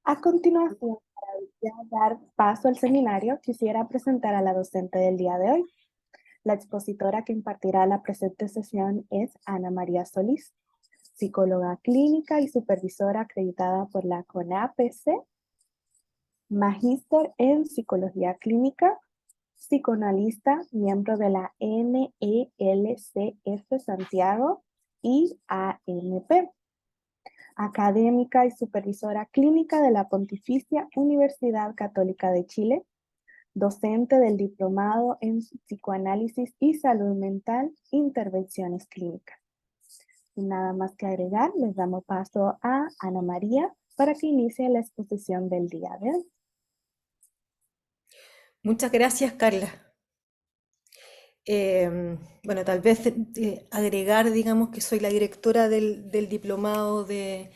A continuación, para ya dar paso al seminario, quisiera presentar a la docente del día de hoy. La expositora que impartirá la presente sesión es Ana María Solís, psicóloga clínica y supervisora acreditada por la CONAPC, magíster en psicología clínica, psicoanalista, miembro de la NELCF Santiago y AMP, académica y supervisora clínica de la Pontificia Universidad Católica de Chile, docente del Diplomado en Psicoanálisis y Salud Mental, Intervenciones Clínicas. Sin nada más que agregar, les damos paso a Ana María para que inicie la exposición del día de hoy. Muchas gracias, Carla. Bueno, tal vez agregar, digamos, que soy la directora del Diplomado de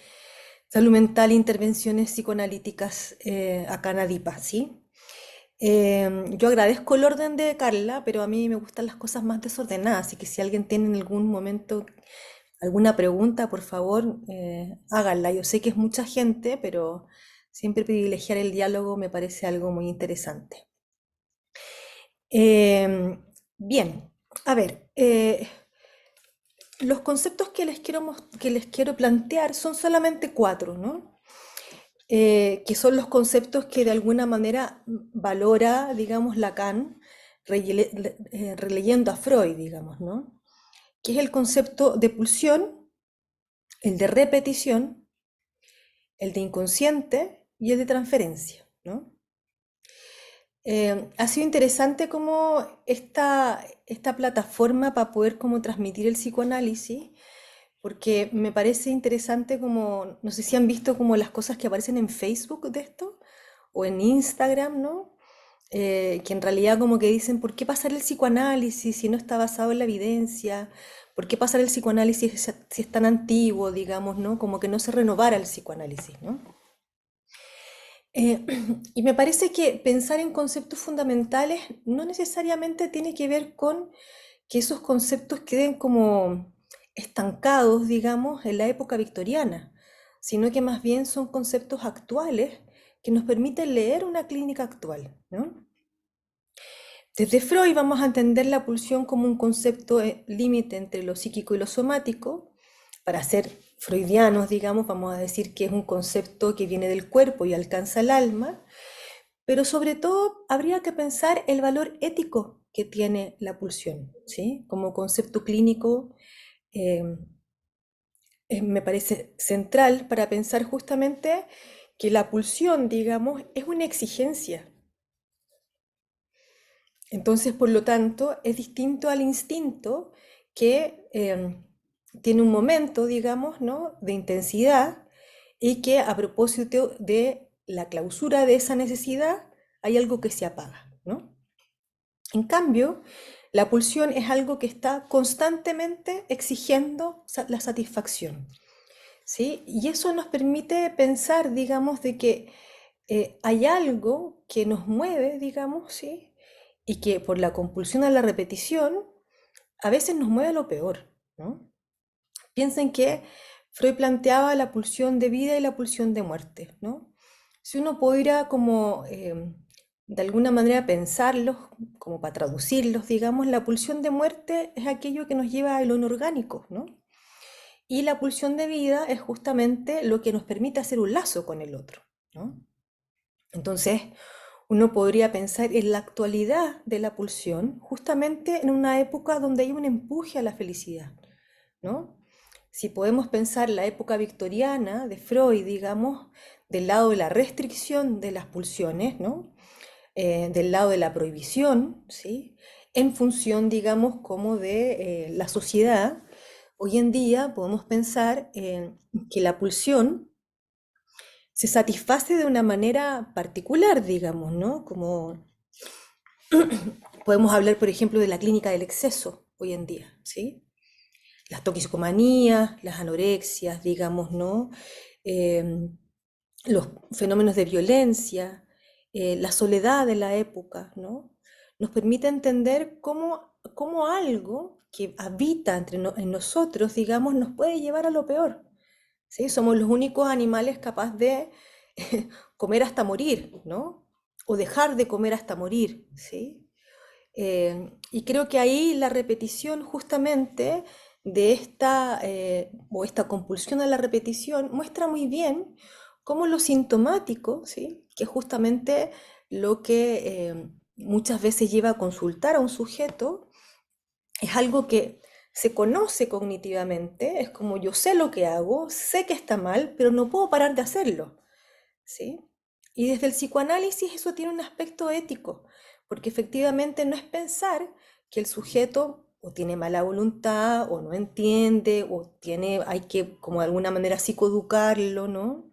Salud Mental e Intervenciones Psicoanalíticas acá en ADIPA, ¿sí? Yo agradezco el orden de Carla, pero a mí me gustan las cosas más desordenadas, así que si alguien tiene en algún momento alguna pregunta, por favor, háganla. Yo sé que es mucha gente, pero siempre privilegiar el diálogo me parece algo muy interesante. Bien, a ver, los conceptos que les quiero plantear son solamente cuatro, ¿no? Que son los conceptos que de alguna manera valora, digamos, Lacan, releyendo a Freud, digamos, ¿no? Que es el concepto de pulsión, el de repetición, el de inconsciente y el de transferencia, ¿no? Ha sido interesante como esta plataforma para poder como transmitir el psicoanálisis, porque me parece interesante como, no sé si han visto como las cosas que aparecen en Facebook de esto, o en Instagram, ¿no? Que en realidad como que dicen, ¿por qué pasar el psicoanálisis si no está basado en la evidencia? ¿Por qué pasar el psicoanálisis si es tan antiguo, digamos, ¿no? Como que no se renovara el psicoanálisis, ¿no? Eh, y me parece que pensar en conceptos fundamentales no necesariamente tiene que ver con que esos conceptos queden como estancados, digamos, en la época victoriana, sino que más bien son conceptos actuales que nos permiten leer una clínica actual, ¿no? Desde Freud vamos a entender la pulsión como un concepto límite entre lo psíquico y lo somático. Para ser freudianos, digamos, vamos a decir que es un concepto que viene del cuerpo y alcanza el alma, pero sobre todo habría que pensar el valor ético que tiene la pulsión, ¿sí? Como concepto clínico eh, me parece central para pensar justamente que la pulsión, digamos, es una exigencia. Entonces, por lo tanto, es distinto al instinto que tiene un momento, digamos, ¿no? de intensidad y que a propósito de la clausura de esa necesidad hay algo que se apaga, ¿no? En cambio, la pulsión es algo que está constantemente exigiendo la satisfacción, ¿sí? Y eso nos permite pensar, digamos, de que hay algo que nos mueve, digamos, ¿sí? Y que por la compulsión a la repetición a veces nos mueve a lo peor, ¿no? Piensen que Freud planteaba la pulsión de vida y la pulsión de muerte, ¿no? Si uno pudiera como de alguna manera pensarlos, como para traducirlos, digamos, la pulsión de muerte es aquello que nos lleva a lo inorgánico, ¿no? Y la pulsión de vida es justamente lo que nos permite hacer un lazo con el otro, ¿no? Entonces, uno podría pensar en la actualidad de la pulsión, justamente en una época donde hay un empuje a la felicidad, ¿no? Si podemos pensar la época victoriana de Freud, digamos, del lado de la restricción de las pulsiones, ¿no? Del lado de la prohibición, ¿sí? En función, digamos, como de la sociedad, hoy en día podemos pensar que la pulsión se satisface de una manera particular, digamos, ¿no? Como podemos hablar, por ejemplo, de la clínica del exceso hoy en día, ¿sí? Las toxicomanías, las anorexias, digamos, ¿no? Eh, los fenómenos de violencia, la soledad de la época, ¿no? Nos permite entender cómo algo que habita en nosotros, digamos, nos puede llevar a lo peor, ¿sí? Somos los únicos animales capaces de comer hasta morir, ¿no? O dejar de comer hasta morir, ¿sí? Y creo que ahí la repetición justamente de esta, o esta compulsión a la repetición muestra muy bien cómo lo sintomático, ¿sí? Que es justamente lo que muchas veces lleva a consultar a un sujeto, es algo que se conoce cognitivamente, es como yo sé lo que hago, sé que está mal, pero no puedo parar de hacerlo, ¿sí? Y desde el psicoanálisis eso tiene un aspecto ético, porque efectivamente no es pensar que el sujeto o tiene mala voluntad, o no entiende, o tiene, hay que como de alguna manera psicoeducarlo, ¿no?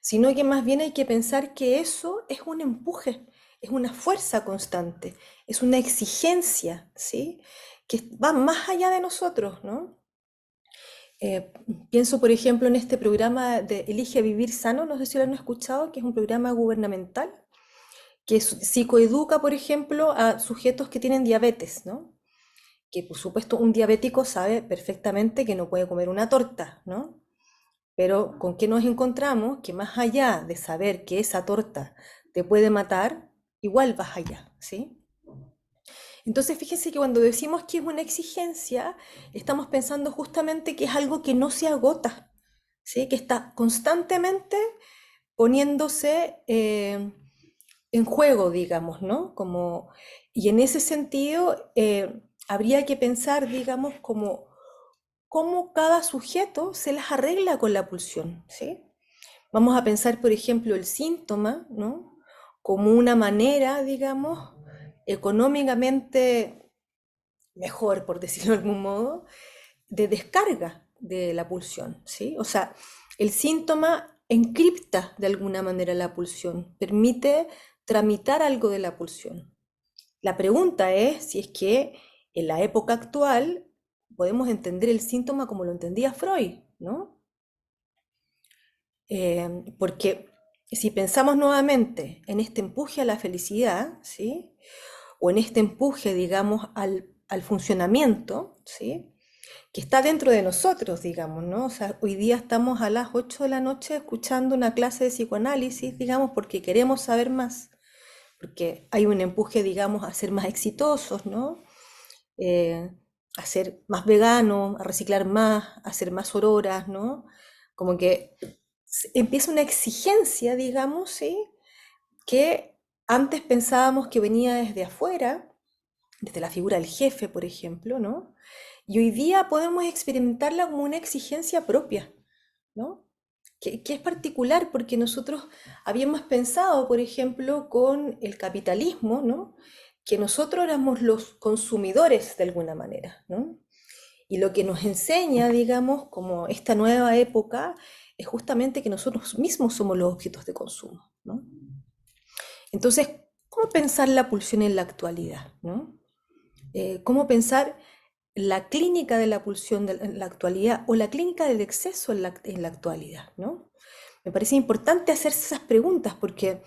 Sino que más bien hay que pensar que eso es un empuje, es una fuerza constante, es una exigencia, ¿sí? Que va más allá de nosotros, ¿no? Eh, Pienso, por ejemplo, en este programa de Elige Vivir Sano, no sé si lo han escuchado, que es un programa gubernamental que psicoeduca, por ejemplo, a sujetos que tienen diabetes, ¿no? Que por supuesto un diabético sabe perfectamente que no puede comer una torta, ¿no? Pero ¿con qué nos encontramos? Que más allá de saber que esa torta te puede matar, igual vas allá, ¿sí? Entonces, fíjense que cuando decimos que es una exigencia, estamos pensando justamente que es algo que no se agota, ¿sí? Que está constantemente poniéndose en juego, digamos, ¿no? Como, y en ese sentido, habría que pensar, digamos, como cómo cada sujeto se las arregla con la pulsión, ¿sí? Vamos a pensar, por ejemplo, el síntoma, ¿no? Como una manera, digamos, económicamente mejor, por decirlo de algún modo, de descarga de la pulsión, ¿sí? O sea, el síntoma encripta de alguna manera la pulsión, permite tramitar algo de la pulsión. La pregunta es si es que en la época actual podemos entender el síntoma como lo entendía Freud, ¿no? Porque si pensamos nuevamente en este empuje a la felicidad, ¿sí? O en este empuje, digamos, al funcionamiento, ¿sí? Que está dentro de nosotros, digamos, ¿no? O sea, hoy día estamos a las 8 de la noche escuchando una clase de psicoanálisis, digamos, porque queremos saber más, porque hay un empuje, digamos, a ser más exitosos, ¿no? Eh, a ser más veganos, a reciclar más, a hacer más auroras, ¿no? Como que empieza una exigencia, digamos, ¿sí? Que antes pensábamos que venía desde afuera, desde la figura del jefe, por ejemplo, ¿no? Y hoy día podemos experimentarla como una exigencia propia, ¿no? Que es particular porque nosotros habíamos pensado, por ejemplo, con el capitalismo, ¿no? Que nosotros éramos los consumidores de alguna manera, ¿no? Y lo que nos enseña, digamos, como esta nueva época, es justamente que nosotros mismos somos los objetos de consumo, ¿no? Entonces, ¿cómo pensar la pulsión en la actualidad, ¿no? ¿Cómo pensar la clínica de la pulsión en la actualidad o la clínica del exceso en la actualidad, ¿no? Me parece importante hacerse esas preguntas porque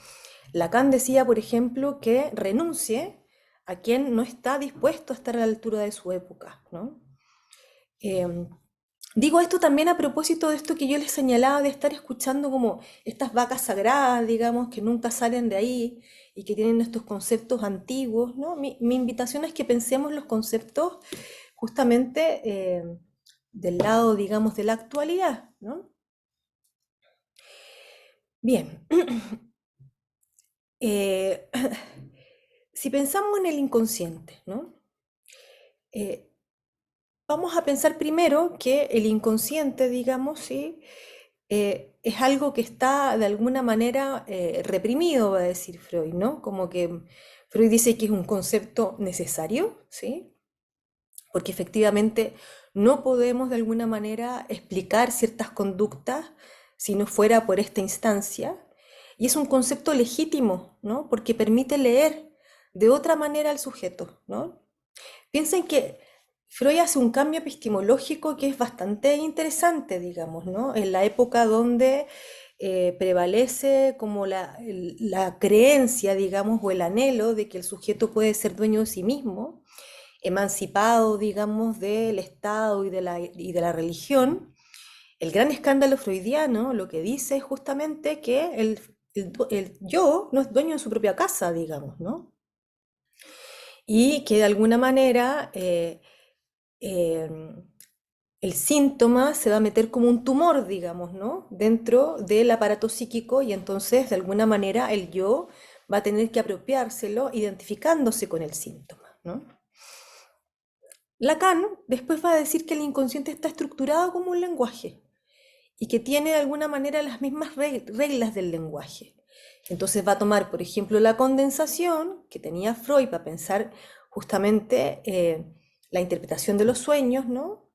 Lacan decía, por ejemplo, que renuncie a quien no está dispuesto a estar a la altura de su época, ¿no? Eh, Digo esto también a propósito de esto que yo les señalaba de estar escuchando como estas vacas sagradas, digamos, que nunca salen de ahí y que tienen estos conceptos antiguos, ¿no? Mi invitación es que pensemos los conceptos justamente del lado, digamos, de la actualidad, ¿no? Bien, eh, si pensamos en el inconsciente, ¿no? Eh, Vamos a pensar primero que el inconsciente, digamos, ¿sí? Es algo que está de alguna manera reprimido, va a decir Freud, ¿no? Como que Freud dice que es un concepto necesario, ¿sí? Porque efectivamente no podemos de alguna manera explicar ciertas conductas si no fuera por esta instancia. Y es un concepto legítimo, ¿no? Porque permite leer de otra manera al sujeto, ¿no? Piensen que Freud hace un cambio epistemológico que es bastante interesante, digamos, ¿no? En la época donde prevalece como la creencia, digamos, o el anhelo de que el sujeto puede ser dueño de sí mismo, emancipado, digamos, del Estado y de la religión. El gran escándalo freudiano lo que dice es justamente que el yo no es dueño de su propia casa, digamos, ¿no? Y que de alguna manera eh, el síntoma se va a meter como un tumor, digamos, ¿no? Dentro del aparato psíquico y entonces de alguna manera el yo va a tener que apropiárselo identificándose con el síntoma, ¿no? Lacan después va a decir que el inconsciente está estructurado como un lenguaje y que tiene de alguna manera las mismas reglas del lenguaje. Entonces va a tomar, por ejemplo, la condensación que tenía Freud para pensar justamente la interpretación de los sueños, ¿no?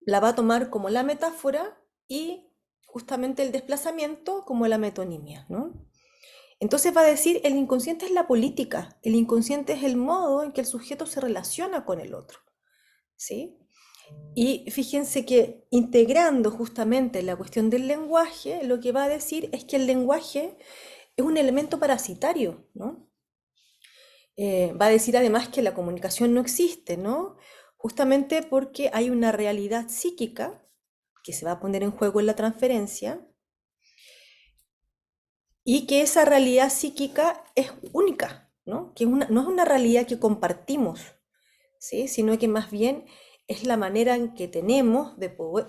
La va a tomar como la metáfora y justamente el desplazamiento como la metonimia, ¿no? Entonces va a decir, el inconsciente es la política, el inconsciente es el modo en que el sujeto se relaciona con el otro, ¿sí? Y fíjense que integrando justamente la cuestión del lenguaje, lo que va a decir es que el lenguaje es un elemento parasitario, ¿no? Va a decir además que la comunicación no existe, ¿no? Justamente porque hay una realidad psíquica que se va a poner en juego en la transferencia y que esa realidad psíquica es única, ¿no? Que no es una realidad que compartimos, ¿sí? Sino que más bien es la manera en que tenemos de poder,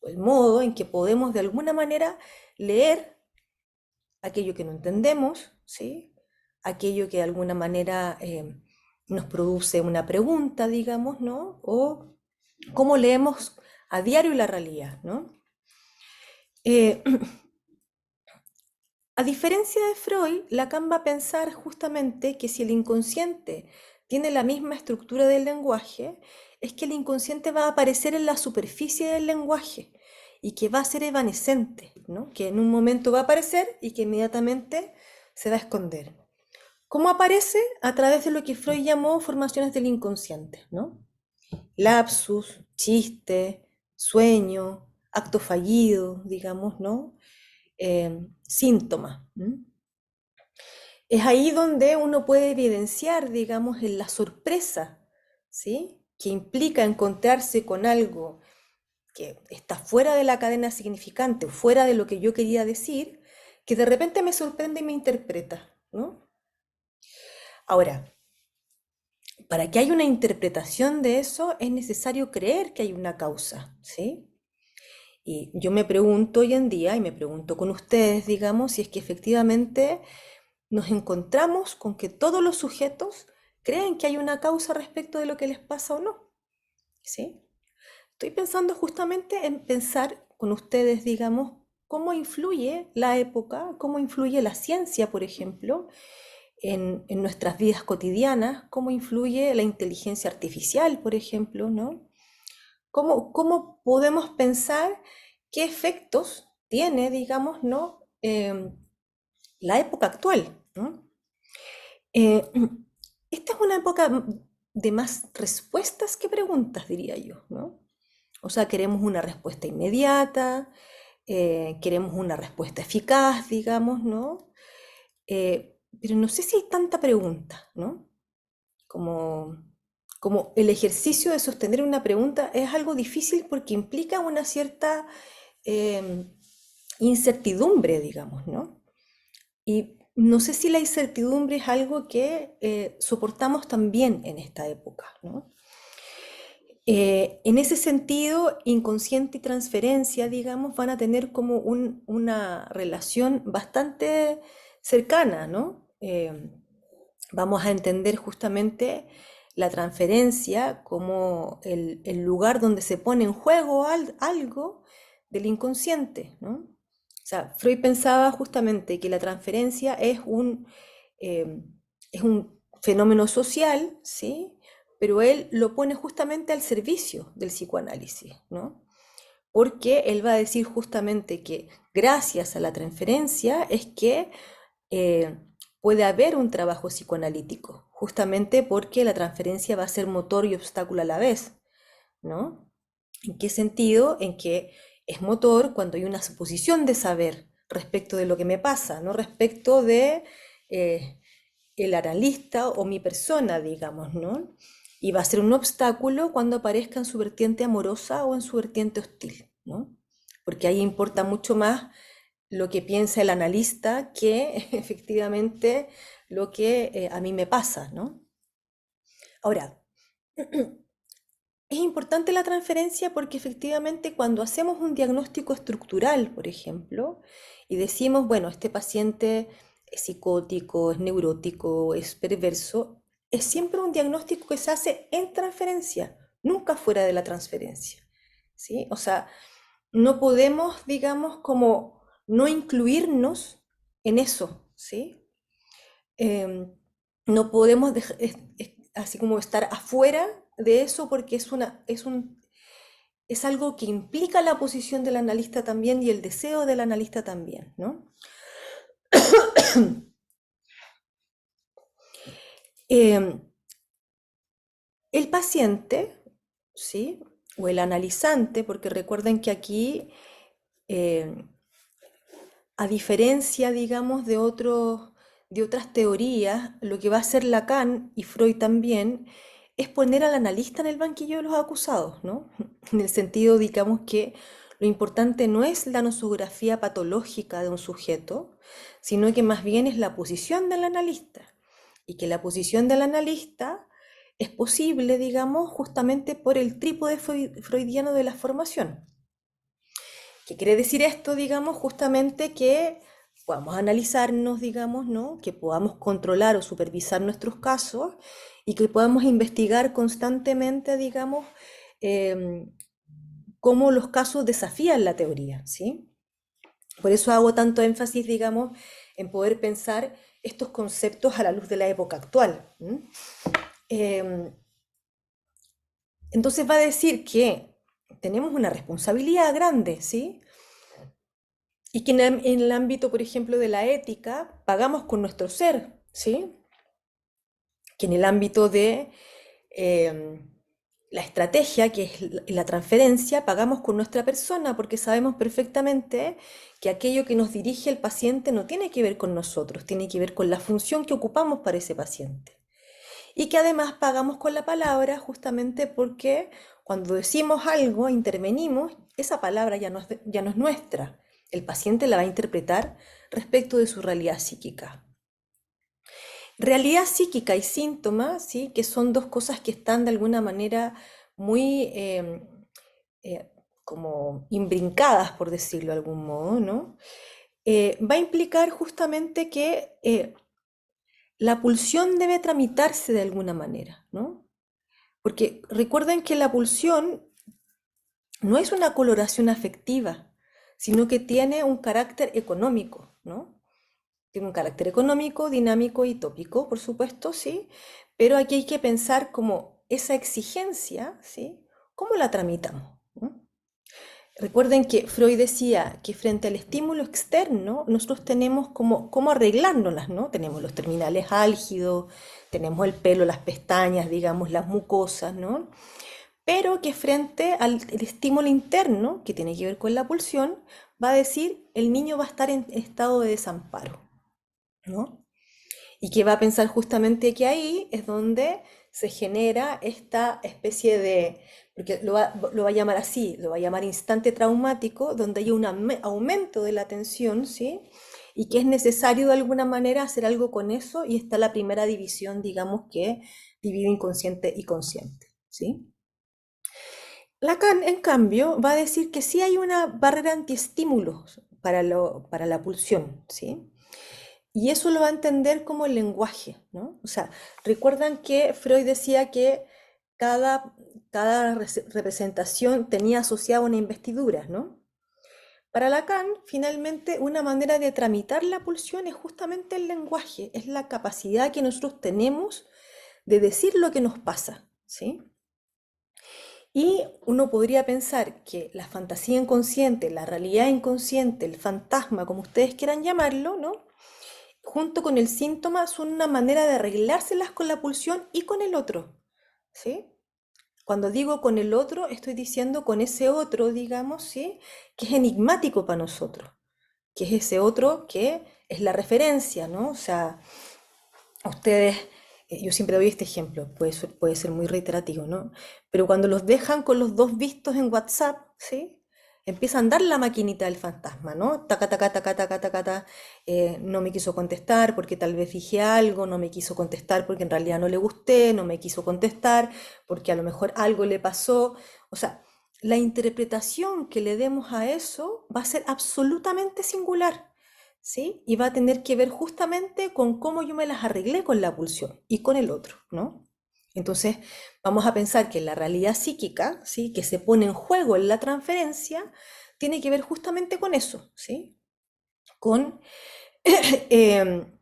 el modo en que podemos de alguna manera leer aquello que no entendemos, ¿sí? Aquello que de alguna manera nos produce una pregunta, digamos, ¿no? O cómo leemos a diario la realidad, ¿no? Eh, A diferencia de Freud, Lacan va a pensar justamente que si el inconsciente tiene la misma estructura del lenguaje, es que el inconsciente va a aparecer en la superficie del lenguaje y que va a ser evanescente, ¿no? Que en un momento va a aparecer y que inmediatamente se va a esconder. ¿Cómo aparece? A través de lo que Freud llamó formaciones del inconsciente, ¿no? Lapsus, chiste, sueño, acto fallido, digamos, ¿no? Síntomas. Es ahí donde uno puede evidenciar, digamos, en la sorpresa, ¿sí? Que implica encontrarse con algo que está fuera de la cadena significante, fuera de lo que yo quería decir, que de repente me sorprende y me interpreta, ¿no? Ahora, para que haya una interpretación de eso es necesario creer que hay una causa, ¿sí? Y yo me pregunto hoy en día, y me pregunto con ustedes, digamos, si es que efectivamente nos encontramos con que todos los sujetos creen que hay una causa respecto de lo que les pasa o no, ¿sí? Estoy pensando justamente en pensar con ustedes, digamos, cómo influye la época, cómo influye la ciencia, por ejemplo, en nuestras vidas cotidianas, cómo influye la inteligencia artificial, por ejemplo, ¿no? ¿Cómo podemos pensar qué efectos tiene, digamos, ¿no? La época actual, ¿no? Eh, Esta es una época de más respuestas que preguntas, diría yo, ¿no? O sea, queremos una respuesta inmediata, queremos una respuesta eficaz, digamos, ¿no? Pero no sé si hay tanta pregunta, ¿no? Como, como el ejercicio de sostener una pregunta es algo difícil porque implica una cierta eh, incertidumbre, digamos, ¿no? Y no sé si la incertidumbre es algo que soportamos también en esta época, ¿no? En ese sentido, inconsciente y transferencia, digamos, van a tener como una relación bastante cercana, ¿no? Vamos a entender justamente la transferencia como el lugar donde se pone en juego algo del inconsciente, ¿no? O sea, Freud pensaba justamente que la transferencia eh, es un fenómeno social, ¿sí? Pero él lo pone justamente al servicio del psicoanálisis, ¿no? Porque él va a decir justamente que gracias a la transferencia es que eh, puede haber un trabajo psicoanalítico, justamente porque la transferencia va a ser motor y obstáculo a la vez, ¿no? ¿En qué sentido? En que es motor cuando hay una suposición de saber respecto de lo que me pasa, no respecto de eh, el analista o mi persona, digamos, ¿no? Y va a ser un obstáculo cuando aparezca en su vertiente amorosa o en su vertiente hostil, ¿no? Porque ahí importa mucho más lo que piensa el analista que efectivamente lo que a mí me pasa, ¿no? Ahora, es importante la transferencia porque efectivamente cuando hacemos un diagnóstico estructural, por ejemplo, y decimos, bueno, este paciente es psicótico, es neurótico, es perverso, es siempre un diagnóstico que se hace en transferencia, nunca fuera de la transferencia, ¿sí? O sea, no podemos, digamos, como no incluirnos en eso, ¿sí? Em, no podemos así como estar afuera de eso porque es algo que implica la posición del analista también y el deseo del analista también, ¿no? Em, el paciente, ¿sí? O el analizante, porque recuerden que aquí, em, a diferencia, digamos, de otras teorías, lo que va a hacer Lacan y Freud también es poner al analista en el banquillo de los acusados, ¿no? En el sentido, digamos, que lo importante no es la nosografía patológica de un sujeto, sino que más bien es la posición del analista. Y que la posición del analista es posible, digamos, justamente por el trípode freudiano de la formación. ¿Qué quiere decir esto? Digamos, justamente que podamos analizarnos, digamos, ¿no? Que podamos controlar o supervisar nuestros casos y que podamos investigar constantemente, digamos, em, cómo los casos desafían la teoría, ¿sí? Por eso hago tanto énfasis, digamos, en poder pensar estos conceptos a la luz de la época actual. Em, entonces va a decir que tenemos una responsabilidad grande, ¿sí? Y que en el ámbito, por ejemplo, de la ética, pagamos con nuestro ser, ¿sí? Que en el ámbito de eh, la estrategia, que es la transferencia, pagamos con nuestra persona, porque sabemos perfectamente que aquello que nos dirige el paciente no tiene que ver con nosotros, tiene que ver con la función que ocupamos para ese paciente. Y que además pagamos con la palabra justamente porque cuando decimos algo, intervenimos, esa palabra ya no es nuestra. El paciente la va a interpretar respecto de su realidad psíquica. Realidad psíquica y síntoma, ¿sí? Que son dos cosas que están de alguna manera muy eh, como imbrincadas, por decirlo de algún modo, ¿no? Va a implicar justamente que la pulsión debe tramitarse de alguna manera, ¿no? Porque recuerden que la pulsión no es una coloración afectiva, sino que tiene un carácter económico, ¿no? Tiene un carácter económico, dinámico y tópico, por supuesto, sí, pero aquí hay que pensar como esa exigencia, ¿sí? ¿Cómo la tramitamos? ¿No? Recuerden que Freud decía que frente al estímulo externo, nosotros tenemos como cómo arreglárnoslas, ¿no? Tenemos los terminales álgidos, tenemos el pelo, las pestañas, digamos, las mucosas, ¿no? Pero que frente al estímulo interno, que tiene que ver con la pulsión, va a decir el niño va a estar en estado de desamparo, ¿no? Y que va a pensar justamente que ahí es donde se genera esta especie de, porque lo va a llamar así, lo va a llamar instante traumático, donde hay un aumento de la tensión, ¿sí? Y que es necesario de alguna manera hacer algo con eso, y está la primera división, digamos, que divide inconsciente y consciente, ¿sí? Lacan, en cambio, va a decir que sí hay una barrera antiestímulos para la pulsión, ¿sí? Y eso lo va a entender como el lenguaje, ¿no? O sea, recuerdan que Freud decía que cada, cada representación tenía asociada una investidura, ¿no? Para Lacan, finalmente, una manera de tramitar la pulsión es justamente el lenguaje, es la capacidad que nosotros tenemos de decir lo que nos pasa, ¿sí? Y uno podría pensar que la fantasía inconsciente, la realidad inconsciente, el fantasma, como ustedes quieran llamarlo, ¿no? Junto con el síntoma son una manera de arreglárselas con la pulsión y con el otro, ¿sí? Cuando digo con el otro, estoy diciendo con ese otro, digamos, ¿sí? Que es enigmático para nosotros, que es ese otro que es la referencia, ¿no? O sea, ustedes, yo siempre doy este ejemplo, puede ser muy reiterativo, ¿no? Pero cuando los dejan con los dos vistos en WhatsApp, ¿sí? empieza a andar la maquinita del fantasma, ¿no? Taca, taca, taca, taca, taca, taca. No me quiso contestar porque tal vez dije algo, no me quiso contestar porque en realidad no le gusté, no me quiso contestar porque a lo mejor algo le pasó. O sea, la interpretación que le demos a eso va a ser absolutamente singular, ¿sí? Y va a tener que ver justamente con cómo yo me las arreglé con la pulsión y con el otro, ¿no? Entonces, vamos a pensar que la realidad psíquica, ¿sí? Que se pone en juego en la transferencia, tiene que ver justamente con eso, ¿sí? Con, em,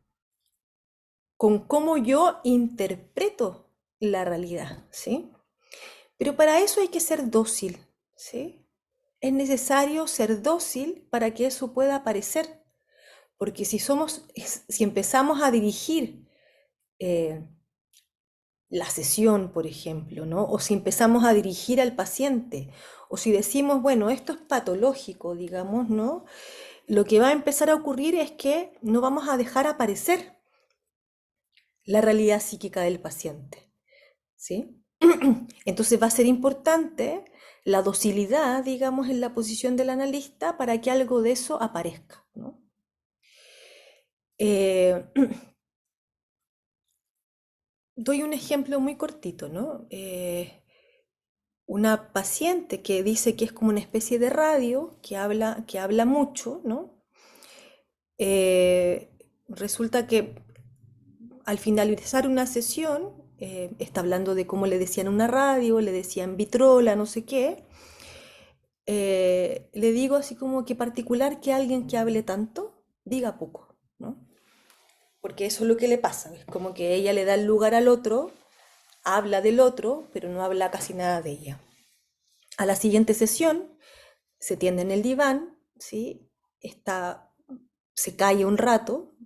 con cómo yo interpreto la realidad, ¿sí? Pero para eso hay que ser dócil, ¿sí? Es necesario ser dócil para que eso pueda aparecer, porque si empezamos a dirigir eh, la sesión, por ejemplo, ¿no? O si empezamos a dirigir al paciente, o si decimos, bueno, esto es patológico, digamos, ¿no? Lo que va a empezar a ocurrir es que no vamos a dejar aparecer la realidad psíquica del paciente, ¿sí? Entonces va a ser importante la docilidad, digamos, en la posición del analista para que algo de eso aparezca, ¿no? Eh, doy un ejemplo muy cortito, ¿no? Una paciente que dice que es como una especie de radio, que habla mucho, ¿no? Eh, resulta que al finalizar una sesión, está hablando de cómo le decían una radio, le decían vitrola, no sé qué. Le digo así como que particular que alguien que hable tanto diga poco, ¿no? Porque eso es lo que le pasa, es como que ella le da el lugar al otro, habla del otro, pero no habla casi nada de ella. A la siguiente sesión se tiende en el diván, ¿sí? Está, se calla un rato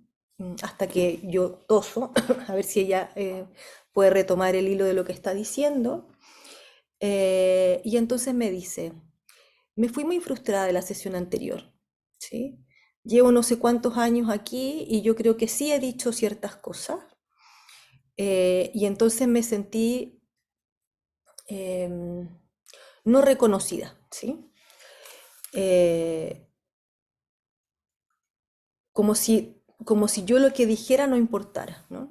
hasta que yo toso, a ver si ella puede retomar el hilo de lo que está diciendo. Y entonces me dice, me fui muy frustrada de la sesión anterior, ¿sí? Llevo no sé cuántos años aquí y yo creo que sí he dicho ciertas cosas. Y entonces me sentí em, no reconocida, ¿sí? Eh, como si yo lo que dijera no importara, ¿no?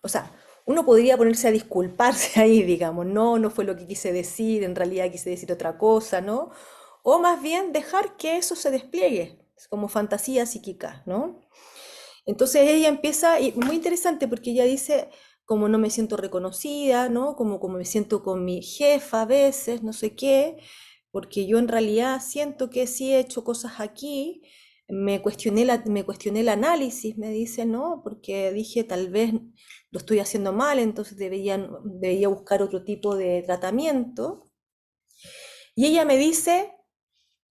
O sea, uno podría ponerse a disculparse ahí, digamos, no, no fue lo que quise decir, en realidad quise decir otra cosa, ¿no? O más bien dejar que eso se despliegue, es como fantasía psíquica, ¿no? Entonces ella empieza, y muy interesante porque ella dice, como no me siento reconocida, ¿no? Como me siento con mi jefa a veces, no sé qué, porque yo en realidad siento que sí he hecho cosas aquí, me cuestioné el análisis, me dice, ¿no? Porque dije, tal vez lo estoy haciendo mal, entonces debería buscar otro tipo de tratamiento. Y ella me dice,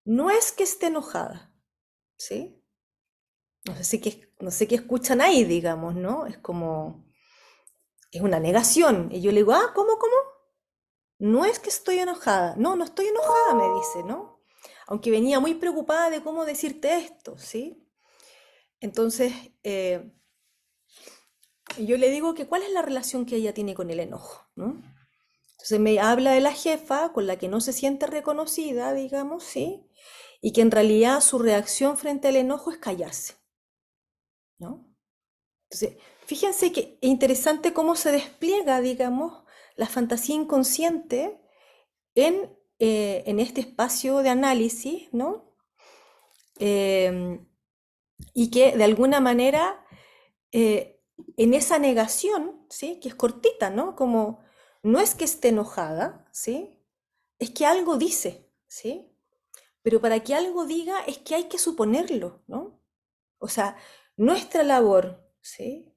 no es que esté enojada, ¿sí? No sé qué escuchan ahí, digamos, ¿no? Es como, es una negación. Y yo le digo, ah, ¿cómo, cómo? No es que estoy enojada. No, no estoy enojada, me dice, ¿no? Aunque venía muy preocupada de cómo decirte esto, ¿sí? Entonces, yo le digo que cuál es la relación que ella tiene con el enojo, ¿no? Entonces me habla de la jefa con la que no se siente reconocida, digamos, ¿sí? Y que en realidad su reacción frente al enojo es callarse, ¿no? Entonces, fíjense que es interesante cómo se despliega, digamos, la fantasía inconsciente en este espacio de análisis, ¿no? Eh, y que de alguna manera, eh, en esa negación, ¿sí? Que es cortita, ¿no? Como no es que esté enojada, ¿sí? Es que algo dice, ¿sí? Pero para que algo diga es que hay que suponerlo, ¿no? O sea, nuestra labor, ¿sí?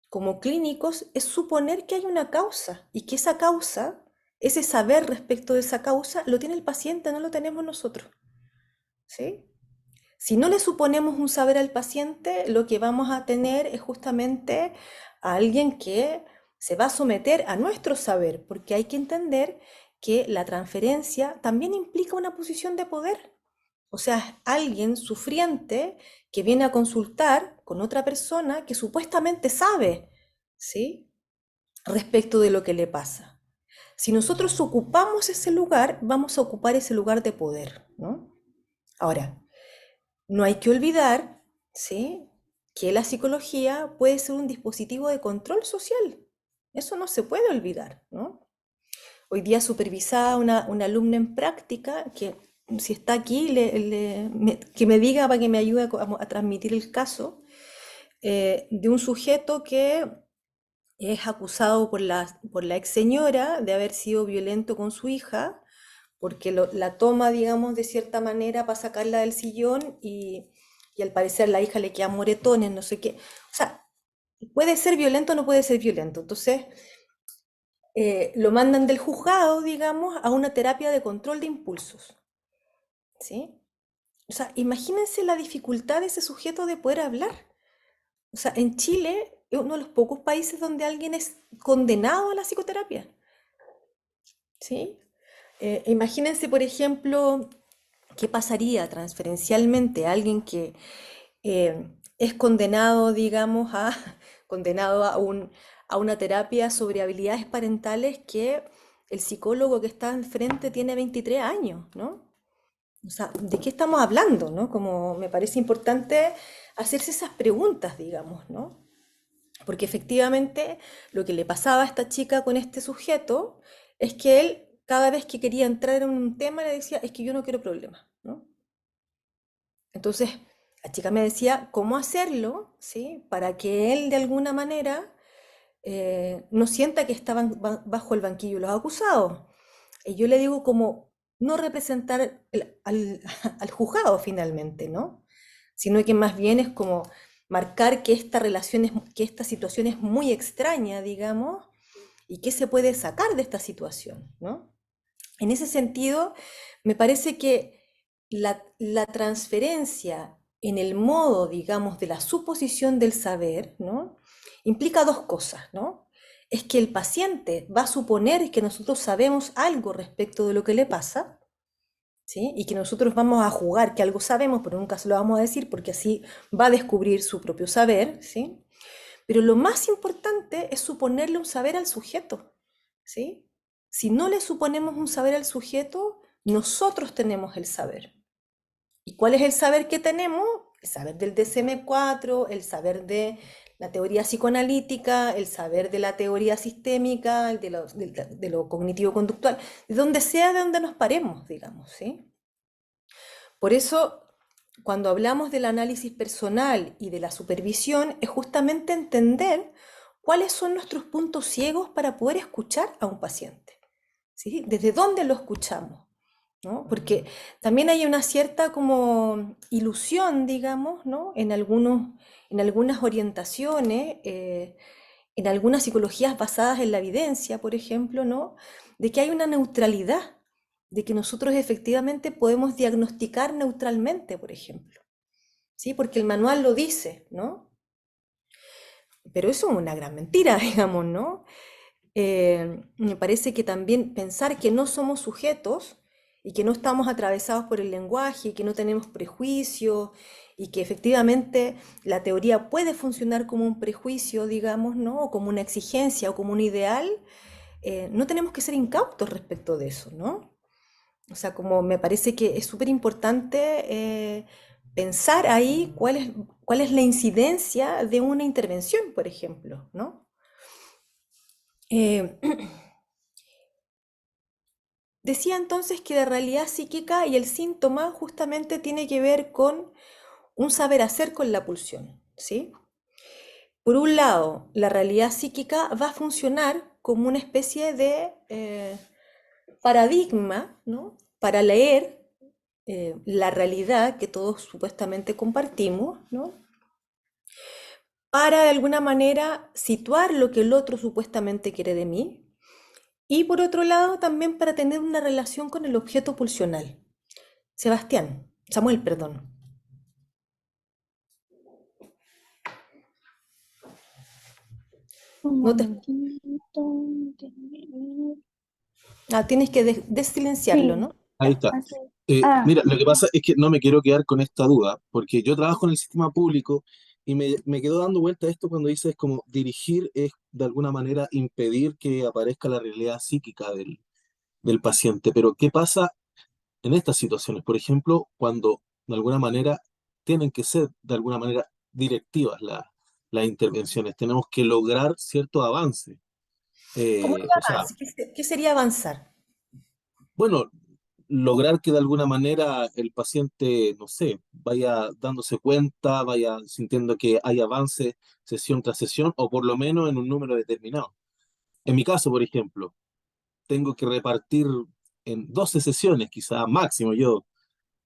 Como clínicos es suponer que hay una causa y que esa causa, ese saber respecto de esa causa, lo tiene el paciente, no lo tenemos nosotros, ¿sí? Si no le suponemos un saber al paciente, lo que vamos a tener es justamente a alguien que se va a someter a nuestro saber, porque hay que entender que la transferencia también implica una posición de poder. O sea, es alguien sufriente que viene a consultar con otra persona que supuestamente sabe, ¿sí? Respecto de lo que le pasa. Si nosotros ocupamos ese lugar, vamos a ocupar ese lugar de poder, ¿no? Ahora, no hay que olvidar, ¿sí?, que la psicología puede ser un dispositivo de control social. Eso no se puede olvidar, ¿no? Hoy día supervisaba una alumna en práctica que, si está aquí, que me diga para que me ayude a transmitir el caso de un sujeto que es acusado por la ex señora de haber sido violento con su hija, porque la toma, digamos, de cierta manera para sacarla del sillón y al parecer la hija le queda moretones, no sé qué. O sea, puede ser violento o no puede ser violento. Entonces, lo mandan del juzgado, digamos, a una terapia de control de impulsos, ¿sí? O sea, imagínense la dificultad de ese sujeto de poder hablar. O sea, en Chile es uno de los pocos países donde alguien es condenado a la psicoterapia, ¿sí? Imagínense, por ejemplo, qué pasaría transferencialmente a alguien que es condenado, digamos, condenado a una terapia sobre habilidades parentales que el psicólogo que está enfrente tiene 23 años, ¿no? O sea, ¿de qué estamos hablando, no? Como me parece importante hacerse esas preguntas, digamos, ¿no? Porque efectivamente lo que le pasaba a esta chica con este sujeto es que él, cada vez que quería entrar en un tema, le decía, es que yo no quiero problemas, ¿no? Entonces, la chica me decía cómo hacerlo, ¿sí? Para que él de alguna manera no sienta que estaban bajo el banquillo los acusados. Y yo le digo como no representar al juzgado finalmente, ¿no? Sino que más bien es como marcar que esta relación que esta situación es muy extraña, digamos, y qué se puede sacar de esta situación, ¿no? En ese sentido, me parece que la transferencia en el modo, digamos, de la suposición del saber, ¿no?, implica dos cosas, ¿no? Es que el paciente va a suponer que nosotros sabemos algo respecto de lo que le pasa, ¿sí? Y que nosotros vamos a jugar que algo sabemos, pero nunca se lo vamos a decir porque así va a descubrir su propio saber, ¿sí? Pero lo más importante es suponerle un saber al sujeto, ¿sí? Si no le suponemos un saber al sujeto, nosotros tenemos el saber. ¿Y cuál es el saber que tenemos? El saber del DSM-4, el saber de la teoría psicoanalítica, el saber de la teoría sistémica, el de lo cognitivo-conductual, de donde sea de donde nos paremos, digamos, ¿sí? Por eso, cuando hablamos del análisis personal y de la supervisión, es justamente entender cuáles son nuestros puntos ciegos para poder escuchar a un paciente, ¿sí? ¿Desde dónde lo escuchamos? ¿No? Porque también hay una cierta como ilusión, digamos, ¿no?, en algunas orientaciones, en algunas psicologías basadas en la evidencia, por ejemplo, ¿no?, de que hay una neutralidad, de que nosotros efectivamente podemos diagnosticar neutralmente, por ejemplo, ¿sí? Porque el manual lo dice, ¿no? Pero eso es una gran mentira, digamos, ¿no? Me parece que también pensar que no somos sujetos y que no estamos atravesados por el lenguaje y que no tenemos prejuicios y que efectivamente la teoría puede funcionar como un prejuicio, digamos, ¿no?, o como una exigencia o como un ideal, no tenemos que ser incautos respecto de eso, ¿no? O sea, como me parece que es súper importante pensar ahí cuál es la incidencia de una intervención, por ejemplo, ¿no? Eh, Decía entonces que la realidad psíquica y el síntoma justamente tiene que ver con un saber hacer con la pulsión, ¿sí? Por un lado, la realidad psíquica va a funcionar como una especie de paradigma, ¿no?, para leer la realidad que todos supuestamente compartimos, ¿no?, para de alguna manera situar lo que el otro supuestamente quiere de mí, y por otro lado también para tener una relación con el objeto pulsional. Samuel, perdón. Un No te, momentito. tienes que desilenciarlo, Sí, ¿no? Ahí Ya. está. así. Ah, Mira, lo que pasa es que no me quiero quedar con esta duda, porque yo trabajo en el sistema público y me quedo dando vuelta a esto cuando dices como dirigir es de alguna manera impedir que aparezca la realidad psíquica del paciente. Pero ¿qué pasa en estas situaciones? Por ejemplo, cuando de alguna manera, tienen que ser de alguna manera directivas las intervenciones. Tenemos que lograr cierto avance. ¿Cómo es el O sea, avance? ¿Qué sería avanzar? bueno, lograr que de alguna manera el paciente, no sé, vaya dándose cuenta, vaya sintiendo que hay avance sesión tras sesión, o por lo menos en un número determinado. En mi caso, por ejemplo, tengo que repartir en 12 sesiones, quizás máximo. Yo,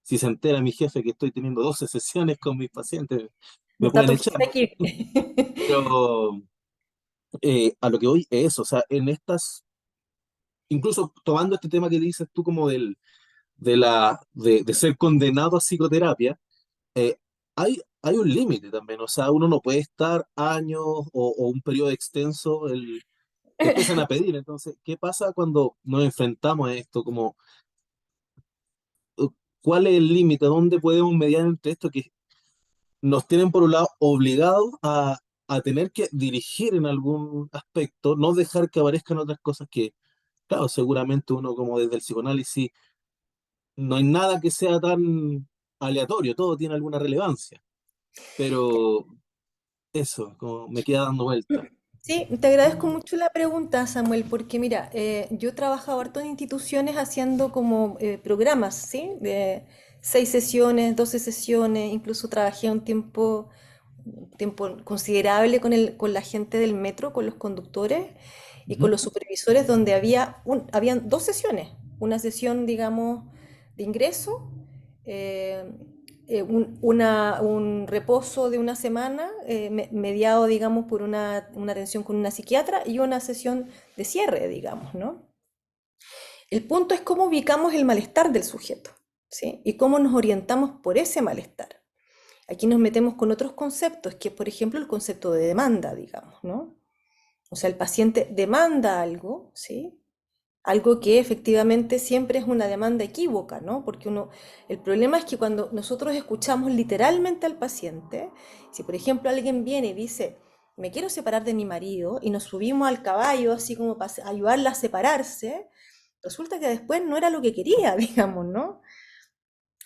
si se entera mi jefe que estoy teniendo 12 sesiones con mis pacientes, No me está pueden tu echar. jefe aquí. Pero a lo que voy es eso, o sea, en estas, incluso tomando este tema que dices tú como de ser condenado a psicoterapia, eh, hay un límite también, o sea, uno no puede estar años o un periodo extenso, te empiezan a pedir. Entonces, ¿qué pasa cuando nos enfrentamos a esto? Como, eh, ¿cuál es el límite? ¿Dónde podemos mediar entre esto que nos tienen por un lado obligados a tener que dirigir en algún aspecto, no dejar que aparezcan otras cosas que, claro, seguramente uno como desde el psicoanálisis no hay nada que sea tan aleatorio, todo tiene alguna relevancia, pero eso, como me queda dando vuelta. Sí, te agradezco mucho la pregunta, Samuel, porque mira, yo he trabajado harto en instituciones haciendo como programas, ¿sí? De 6 sesiones, 12 sesiones, incluso trabajé un tiempo considerable con la gente del metro, con los conductores y con Ujú. los supervisores, donde habían 2 sesiones, una sesión, digamos, de ingreso, eh, un reposo de una semana, mediado, digamos, por una atención con una psiquiatra y una sesión de cierre, digamos, ¿no? El punto es cómo ubicamos el malestar del sujeto, ¿sí? Y cómo nos orientamos por ese malestar. Aquí nos metemos con otros conceptos, que es, por ejemplo, el concepto de demanda, digamos, ¿no? O sea, el paciente demanda algo, ¿sí? Algo que efectivamente siempre es una demanda equívoca, ¿no? Porque el problema es que cuando nosotros escuchamos literalmente al paciente, si por ejemplo alguien viene y dice, me quiero separar de mi marido, y nos subimos al caballo así como para ayudarla a separarse, resulta que después no era lo que quería, digamos, ¿no?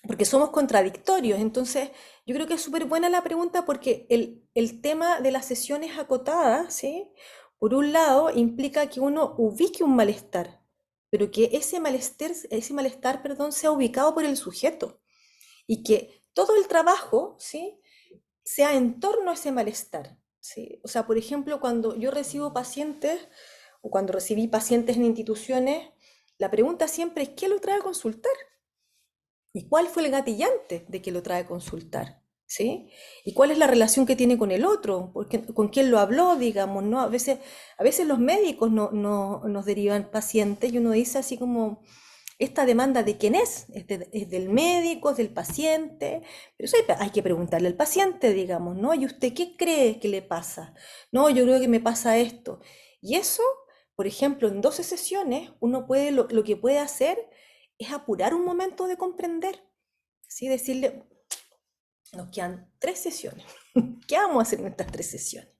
Porque somos contradictorios. Entonces, yo creo que es súper buena la pregunta porque el tema de las sesiones acotadas, ¿sí? Por un lado, implica que uno ubique un malestar, pero que ese malestar, perdón, sea ubicado por el sujeto y que todo el trabajo, ¿sí? Sea en torno a ese malestar, ¿sí? O sea, por ejemplo, cuando yo recibo pacientes o cuando recibí pacientes en instituciones, la pregunta siempre es, ¿qué lo trae a consultar? ¿Y cuál fue el gatillante de que lo trae a consultar? ¿Sí? ¿Y cuál es la relación que tiene con el otro? ¿Con quién lo habló, digamos, ¿no? A veces los médicos nos derivan pacientes y uno dice así como, ¿esta demanda de quién es? ¿Es del médico, es del paciente? Pero eso hay que preguntarle al paciente, digamos, ¿no? ¿Y usted qué cree que le pasa? No, yo creo que me pasa esto. Y eso, por ejemplo, en 12 sesiones, lo que puede hacer es apurar un momento de comprender, ¿sí? Decirle, nos quedan 3 sesiones. ¿Qué vamos a hacer en estas 3 sesiones?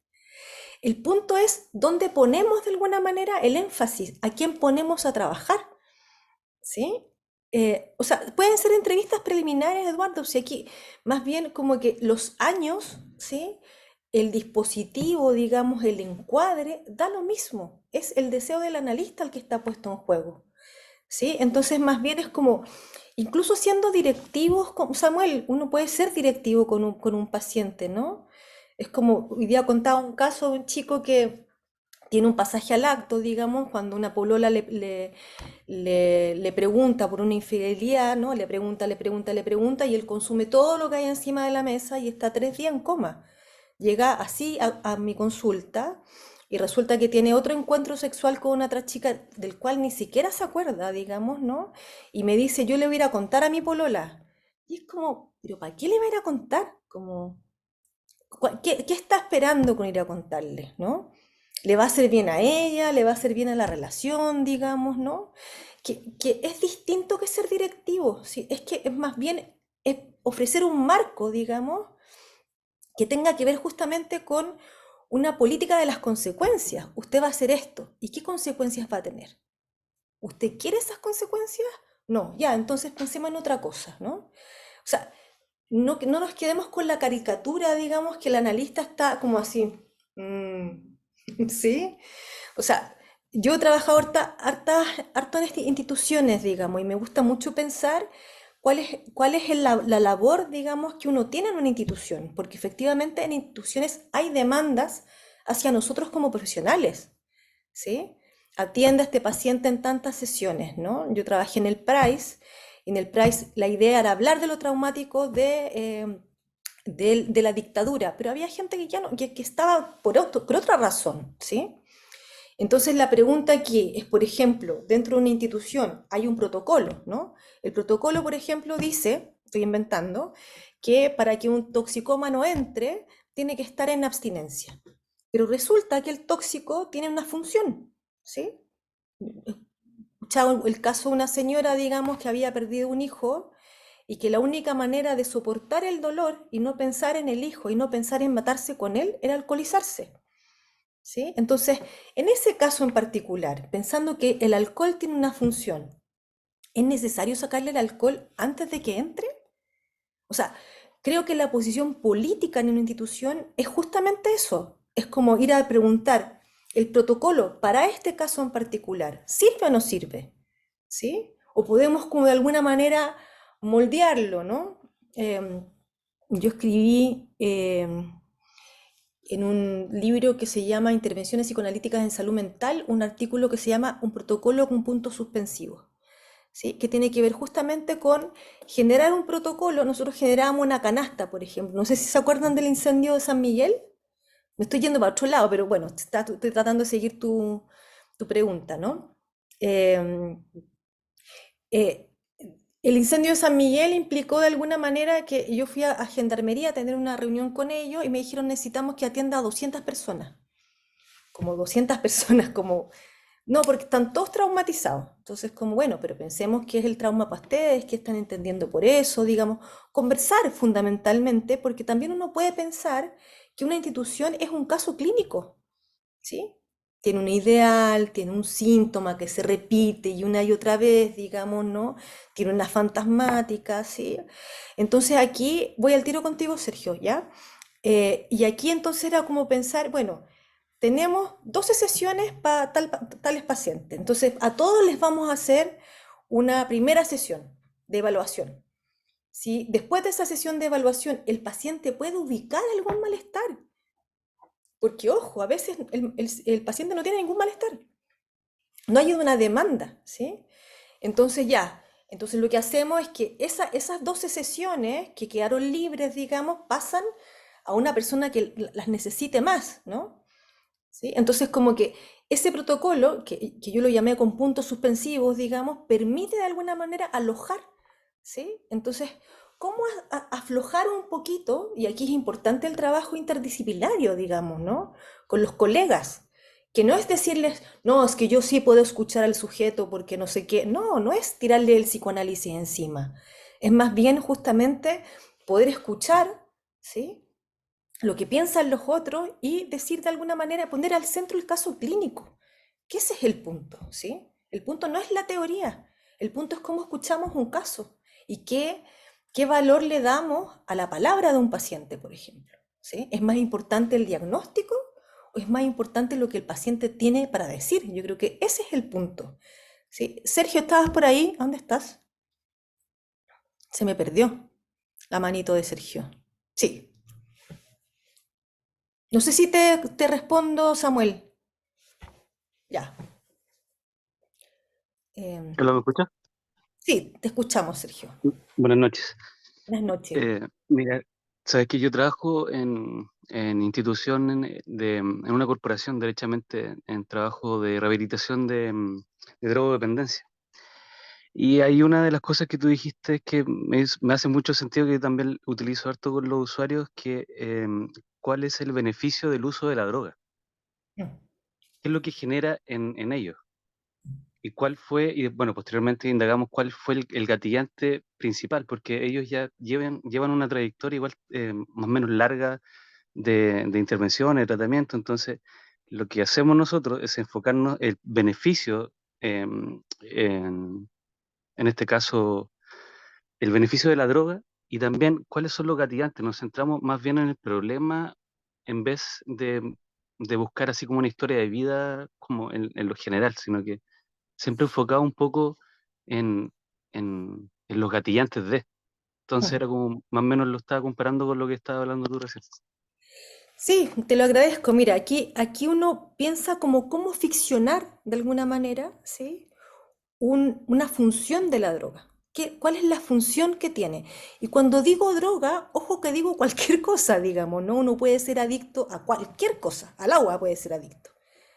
El punto es dónde ponemos de alguna manera el énfasis, a quién ponemos a trabajar, ¿sí? O sea, pueden ser entrevistas preliminares, Eduardo, si aquí más bien como que los años, ¿sí? El dispositivo, digamos, el encuadre, da lo mismo. Es el deseo del analista el que está puesto en juego. ¿Sí? Entonces, más bien es como, incluso siendo directivos, Samuel, uno puede ser directivo con un paciente, ¿no? Es como, hoy día contaba un caso de un chico que tiene un pasaje al acto, digamos, cuando una polola le pregunta por una infidelidad, ¿no? Le pregunta, y él consume todo lo que hay encima de la mesa y está 3 días en coma. Llega así a mi consulta y resulta que tiene otro encuentro sexual con una otra chica del cual ni siquiera se acuerda, digamos, ¿no? Y me dice, yo le voy a ir a contar a mi polola. Y es como, ¿pero para qué le va a ir a contar? Como, ¿qué está esperando con ir a contarle, ¿no? ¿Le va a hacer bien a ella? ¿Le va a hacer bien a la relación, digamos, ¿no? Que es distinto que ser directivo, ¿sí? Es que es más bien ofrecer un marco, digamos, que tenga que ver justamente con una política de las consecuencias. Usted va a hacer esto. ¿Y qué consecuencias va a tener? ¿Usted quiere esas consecuencias? No, ya, entonces pensemos en otra cosa, ¿no? O sea, que no nos quedemos con la caricatura, digamos, que el analista está como así. mm, ¿Sí? O sea, yo he trabajado harto en instituciones, digamos, y me gusta mucho pensar cuál es la labor, digamos, que uno tiene en una institución, porque efectivamente en instituciones hay demandas hacia nosotros como profesionales, ¿sí? Atiende a este paciente en tantas sesiones, ¿no? Yo trabajé en el PRICE, y en el PRICE la idea era hablar de lo traumático de la dictadura, pero había gente que ya no, que estaba por otra razón, ¿sí? Entonces la pregunta aquí es, por ejemplo, dentro de una institución hay un protocolo, ¿no? El protocolo, por ejemplo, dice, estoy inventando, que para que un toxicómano entre, tiene que estar en abstinencia. Pero resulta que el tóxico tiene una función, ¿sí? Escuchaba el caso de una señora, digamos, que había perdido un hijo y que la única manera de soportar el dolor y no pensar en el hijo y no pensar en matarse con él era alcoholizarse. ¿Sí? Entonces, en ese caso en particular, pensando que el alcohol tiene una función, ¿es necesario sacarle el alcohol antes de que entre? O sea, creo que la posición política en una institución es justamente eso. Es como ir a preguntar, ¿el protocolo para este caso en particular sirve o no sirve? ¿Sí? O podemos como de alguna manera moldearlo, ¿no? Yo escribí en un libro que se llama Intervenciones psicoanalíticas en salud mental, un artículo que se llama Un protocolo con puntos suspensivos, ¿sí? Que tiene que ver justamente con generar un protocolo. Nosotros generamos una canasta, por ejemplo. No sé si se acuerdan del incendio de San Miguel. Me estoy yendo para otro lado, pero bueno, estoy tratando de seguir tu pregunta, ¿no? Eh, eh, el incendio de San Miguel implicó de alguna manera que yo fui a Gendarmería a tener una reunión con ellos y me dijeron necesitamos que atienda a 200 personas, como 200 personas, como, no, porque están todos traumatizados. Entonces, como, bueno, pero pensemos qué es el trauma para ustedes, qué están entendiendo por eso, digamos, conversar fundamentalmente, porque también uno puede pensar que una institución es un caso clínico, ¿sí? Tiene un ideal, tiene un síntoma que se repite y otra vez, digamos, ¿no? Tiene una fantasmática, ¿sí? Entonces aquí voy al tiro contigo, Sergio, ¿ya? Y aquí entonces era como pensar, bueno, tenemos 12 sesiones para tales pacientes. Entonces, a todos les vamos a hacer una primera sesión de evaluación. ¿Sí? Después de esa sesión de evaluación, el paciente puede ubicar algún malestar. Porque, ojo, a veces el paciente no tiene ningún malestar. No hay una demanda, ¿sí? Entonces ya, entonces lo que hacemos es que esas 12 sesiones que quedaron libres, digamos, pasan a una persona que las necesite más, ¿no? ¿Sí? Entonces, como que ese protocolo, que yo lo llamé con puntos suspensivos, digamos, permite de alguna manera alojar, ¿sí? Entonces, ¿cómo aflojar un poquito? Y aquí es importante el trabajo interdisciplinario, digamos, ¿no? Con los colegas, que no es decirles, no, es que yo sí puedo escuchar al sujeto porque no sé qué, no, no es tirarle el psicoanálisis encima, es más bien justamente poder escuchar, ¿sí? Lo que piensan los otros y decir de alguna manera, poner al centro el caso clínico, que ese es el punto, ¿sí? El punto no es la teoría, el punto es cómo escuchamos un caso y qué valor le damos a la palabra de un paciente, por ejemplo, ¿sí? ¿Es más importante el diagnóstico o es más importante lo que el paciente tiene para decir? Yo creo que ese es el punto, ¿sí? Sergio, ¿estabas por ahí? ¿Dónde estás? Se me perdió la manito de Sergio. Sí. No sé si te respondo, Samuel. Ya. Eh, ¿Hola, me escuchas? sí, te escuchamos, Sergio. Buenas noches. Buenas noches. Mira, sabes que yo trabajo en institución en una corporación, derechamente, en trabajo de rehabilitación de drogodependencia. Y hay una de las cosas que tú dijiste que me hace mucho sentido, que también utilizo harto con los usuarios, que cuál es el beneficio del uso de la droga, Mm. qué es lo que genera en ellos. ¿Y cuál fue? Y bueno, posteriormente indagamos cuál fue el gatillante principal, porque ellos ya llevan una trayectoria igual más o menos larga de intervención, de tratamiento. Entonces, lo que hacemos nosotros es enfocarnos el beneficio, en este caso, el beneficio de la droga Y también, ¿cuáles son los gatillantes? Nos centramos más bien en el problema en vez de buscar así como una historia de vida como en lo general, sino que siempre enfocado un poco en los gatillantes de. Entonces Mm. era como, más o menos lo estaba comparando con lo que estaba hablando tú recién. Sí, te lo agradezco. Mira, aquí uno piensa como cómo ficcionar de alguna manera, ¿sí? Una función de la droga. ¿Cuál es la función que tiene? Y cuando digo droga, ojo que digo cualquier cosa, digamos, ¿no? Uno puede ser adicto a cualquier cosa, al agua puede ser adicto,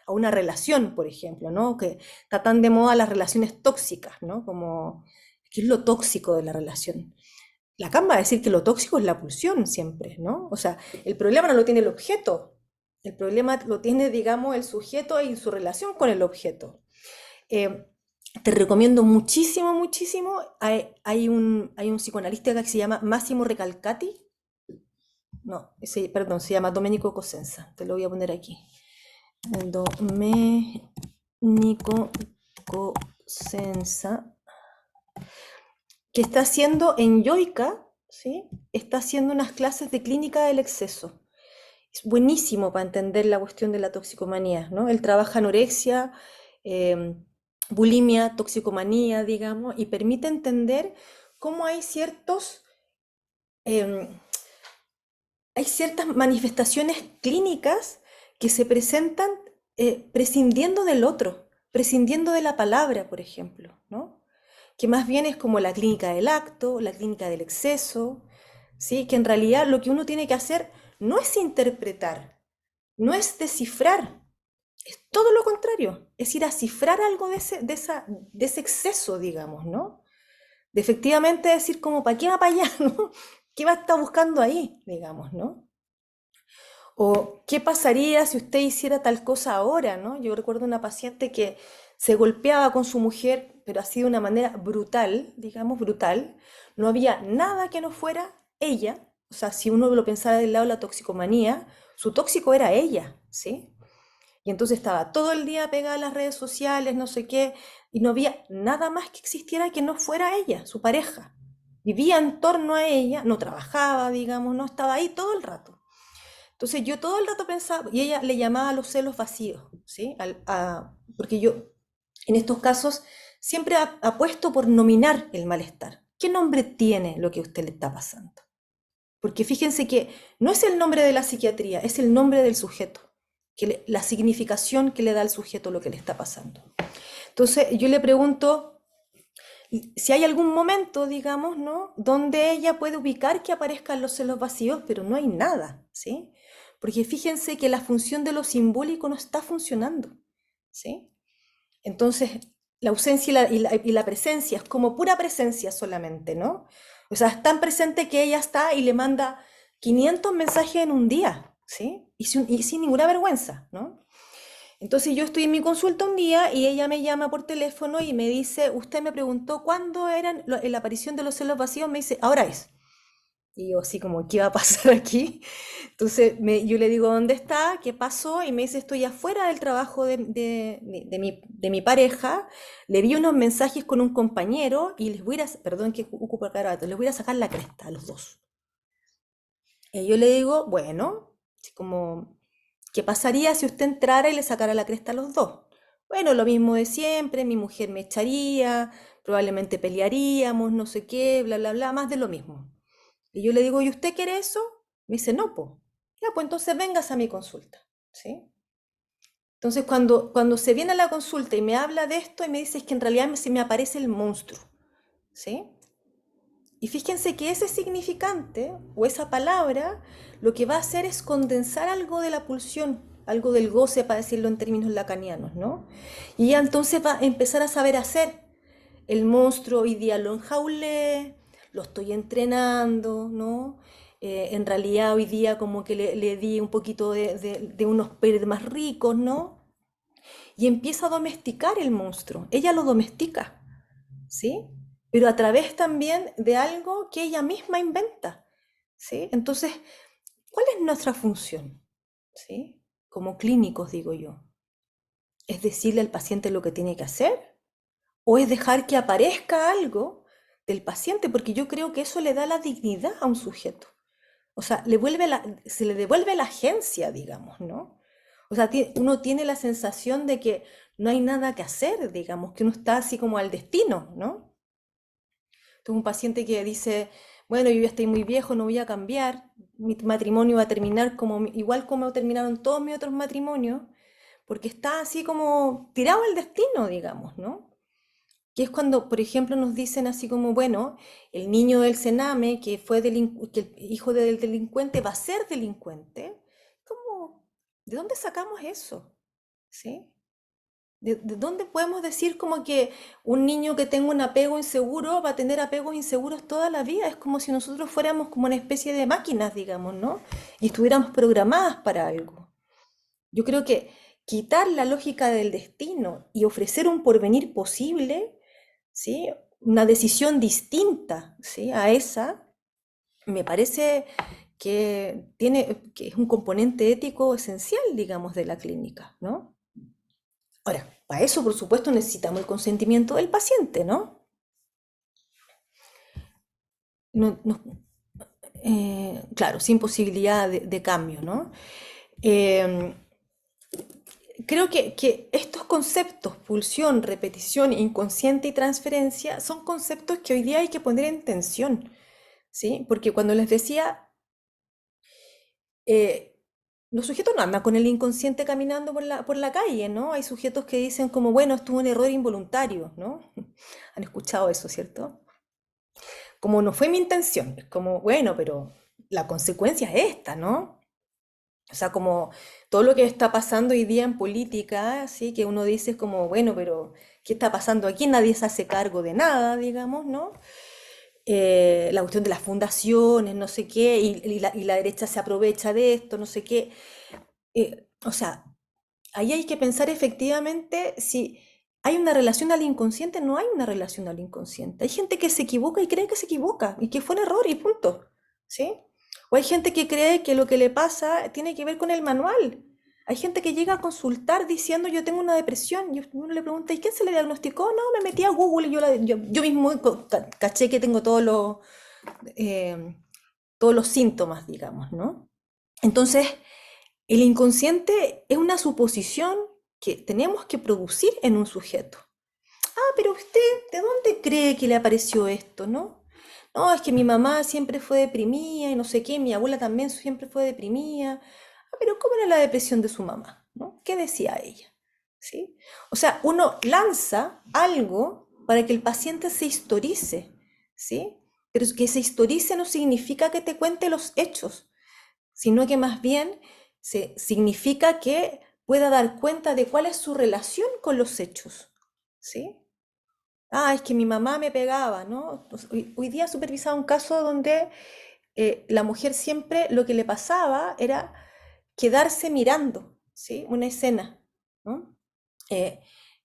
a una relación, por ejemplo, ¿no? Que está tan de moda las relaciones tóxicas, ¿no? Como, ¿qué es lo tóxico de la relación? Lacan va a decir que lo tóxico es la pulsión siempre, ¿no? O sea, el problema no lo tiene el objeto, el problema lo tiene, digamos, el sujeto y su relación con el objeto. Eh, Te recomiendo muchísimo, muchísimo. Hay un psicoanalista que se llama Massimo Recalcati. No, perdón, se llama Domenico Cosenza. Te lo voy a poner aquí. Domenico Cosenza, que está haciendo en Yoica, ¿sí? Está haciendo unas clases de clínica del exceso. Es buenísimo para entender la cuestión de la toxicomanía, ¿no? Él trabaja anorexia, eh, bulimia, toxicomanía, digamos, y permite entender cómo eh, hay ciertas manifestaciones clínicas que se presentan prescindiendo del otro, prescindiendo de la palabra, por ejemplo, ¿no? Que más bien es como la clínica del acto, la clínica del exceso, ¿sí? Que en realidad lo que uno tiene que hacer no es interpretar, no es descifrar, es todo lo contrario, es ir a cifrar algo de ese exceso, digamos, ¿no? De efectivamente decir como, ¿para qué va para allá? ¿No? ¿Qué va a estar buscando ahí, digamos, ¿no? O qué pasaría si usted hiciera tal cosa ahora, ¿no? Yo recuerdo una paciente que se golpeaba con su mujer, pero así de una manera brutal, digamos, brutal. No había nada que no fuera ella. O sea, si uno lo pensara del lado de la toxicomanía, su tóxico era ella, ¿sí? Y entonces estaba todo el día pegada a las redes sociales, no sé qué, y no había nada más que existiera que no fuera ella, su pareja. Vivía en torno a ella, no trabajaba, digamos, no estaba ahí todo el rato. Entonces yo todo el rato pensaba, y ella le llamaba a los celos vacíos, ¿sí? Porque yo en estos casos siempre apuesto por nominar el malestar. ¿Qué nombre tiene lo que a usted le está pasando? Porque fíjense que no es el nombre de la psiquiatría, es el nombre del sujeto, la significación que le da al sujeto lo que le está pasando. Entonces yo le pregunto si hay algún momento, digamos, ¿no? Donde ella puede ubicar que aparezcan los celos vacíos, pero no hay nada, ¿sí? Porque fíjense que la función de lo simbólico no está funcionando, ¿sí? Entonces, la ausencia y la presencia es como pura presencia solamente, ¿no? O sea, es tan presente que ella está y le manda 500 mensajes en un día, ¿sí? Y sin ninguna vergüenza, ¿no? Entonces yo estoy en mi consulta un día y ella me llama por teléfono y me dice, usted me preguntó cuándo era la aparición de los celos vacíos, me dice, ahora es. Y yo así como, ¿qué va a pasar aquí? Entonces yo le digo, ¿dónde está? ¿Qué pasó? Y me dice, estoy afuera del trabajo de mi pareja, le vi unos mensajes con un compañero y les voy a ir a, perdón que ocupo el carabato, les voy a ir a sacar la cresta a los dos. Y yo le digo, bueno, así como, ¿qué pasaría si usted entrara y le sacara la cresta a los dos? Bueno, lo mismo de siempre, mi mujer me echaría, probablemente pelearíamos, no sé qué, bla, bla, bla, más de lo mismo. Y yo le digo, ¿y usted quiere eso? Me dice, no, pues. Ya, pues entonces vengas a mi consulta, ¿sí? Entonces cuando se viene a la consulta y me habla de esto y me dice, es que en realidad se me aparece el monstruo, ¿sí? Y fíjense que ese significante o esa palabra lo que va a hacer es condensar algo de la pulsión, algo del goce, para decirlo en términos lacanianos, ¿no? Y ella entonces va a empezar a saber hacer. El monstruo hoy día lo enjaulé, lo estoy entrenando, ¿no? En realidad hoy día como que le di un poquito de unos peres más ricos, ¿no? Y empieza a domesticar el monstruo. Ella lo domestica, ¿sí? Pero a través también de algo que ella misma inventa, ¿sí? Entonces, ¿cuál es nuestra función? ¿Sí? Como clínicos, digo yo. ¿Es decirle al paciente lo que tiene que hacer? ¿O es dejar que aparezca algo del paciente, porque yo creo que eso le da la dignidad a un sujeto. O sea, se le devuelve la agencia, digamos, ¿no? O sea, uno tiene la sensación de que no hay nada que hacer, digamos, que uno está así como al destino, ¿no? Tengo un paciente que dice, bueno, yo ya estoy muy viejo, no voy a cambiar, mi matrimonio va a terminar igual como terminaron todos mis otros matrimonios, porque está así como tirado al destino, digamos, ¿no? Que es cuando, por ejemplo, nos dicen así como, bueno, el niño del Sename, que el hijo del delincuente va a ser delincuente, ¿cómo? ¿De dónde sacamos eso? ¿Sí? ¿De dónde podemos decir como que un niño que tenga un apego inseguro va a tener apegos inseguros toda la vida? Es como si nosotros fuéramos como una especie de máquinas, digamos, ¿no? Y estuviéramos programadas para algo. Yo creo que quitar la lógica del destino y ofrecer un porvenir posible, ¿sí? Una decisión distinta, ¿sí? A esa, me parece que es un componente ético esencial, digamos, de la clínica, ¿no? Ahora, para eso, por supuesto, necesitamos el consentimiento del paciente, ¿no? No- no- claro, sin posibilidad de cambio, ¿no? Eh, Creo que estos conceptos, pulsión, repetición, inconsciente y transferencia, son conceptos que hoy día hay que poner en tensión, ¿sí? Porque cuando les decía, eh, los sujetos no andan con el inconsciente caminando por la calle, ¿no? Hay sujetos que dicen como, bueno, esto es un error involuntario, ¿no? Han escuchado eso, ¿cierto? Como no fue mi intención, es como, bueno, pero la consecuencia es esta, ¿no? O sea, como todo lo que está pasando hoy día en política, ¿sí? Que uno dice es como, bueno, pero ¿qué está pasando aquí? Nadie se hace cargo de nada, digamos, ¿no? La cuestión de las fundaciones, no sé qué, y la derecha se aprovecha de esto, no sé qué. O sea, ahí hay que pensar efectivamente si hay una relación al inconsciente, no hay una relación al inconsciente. Hay gente que se equivoca y cree que se equivoca y que fue un error y punto, ¿sí? O hay gente que cree que lo que le pasa tiene que ver con el manual. Hay gente que llega a consultar diciendo yo tengo una depresión y uno le pregunta ¿y quién se le diagnosticó? No, me metí a Google y yo mismo caché que tengo eh, todos los síntomas, digamos, ¿no? Entonces, el inconsciente es una suposición que tenemos que producir en un sujeto. Ah, pero usted, ¿de dónde cree que le apareció esto, no? No, es que mi mamá siempre fue deprimida y no sé qué, mi abuela también siempre fue deprimida. Ah, pero ¿cómo era la depresión de su mamá? ¿No? ¿Qué decía ella? ¿Sí? O sea, uno lanza algo para que el paciente se historice, ¿sí? Pero que se historice no significa que te cuente los hechos, sino que más bien significa que pueda dar cuenta de cuál es su relación con los hechos, ¿sí? Ah, es que mi mamá me pegaba, ¿no? Hoy día he supervisado un caso donde la mujer siempre lo que le pasaba era quedarse mirando, ¿sí? Una escena, ¿no? Eh,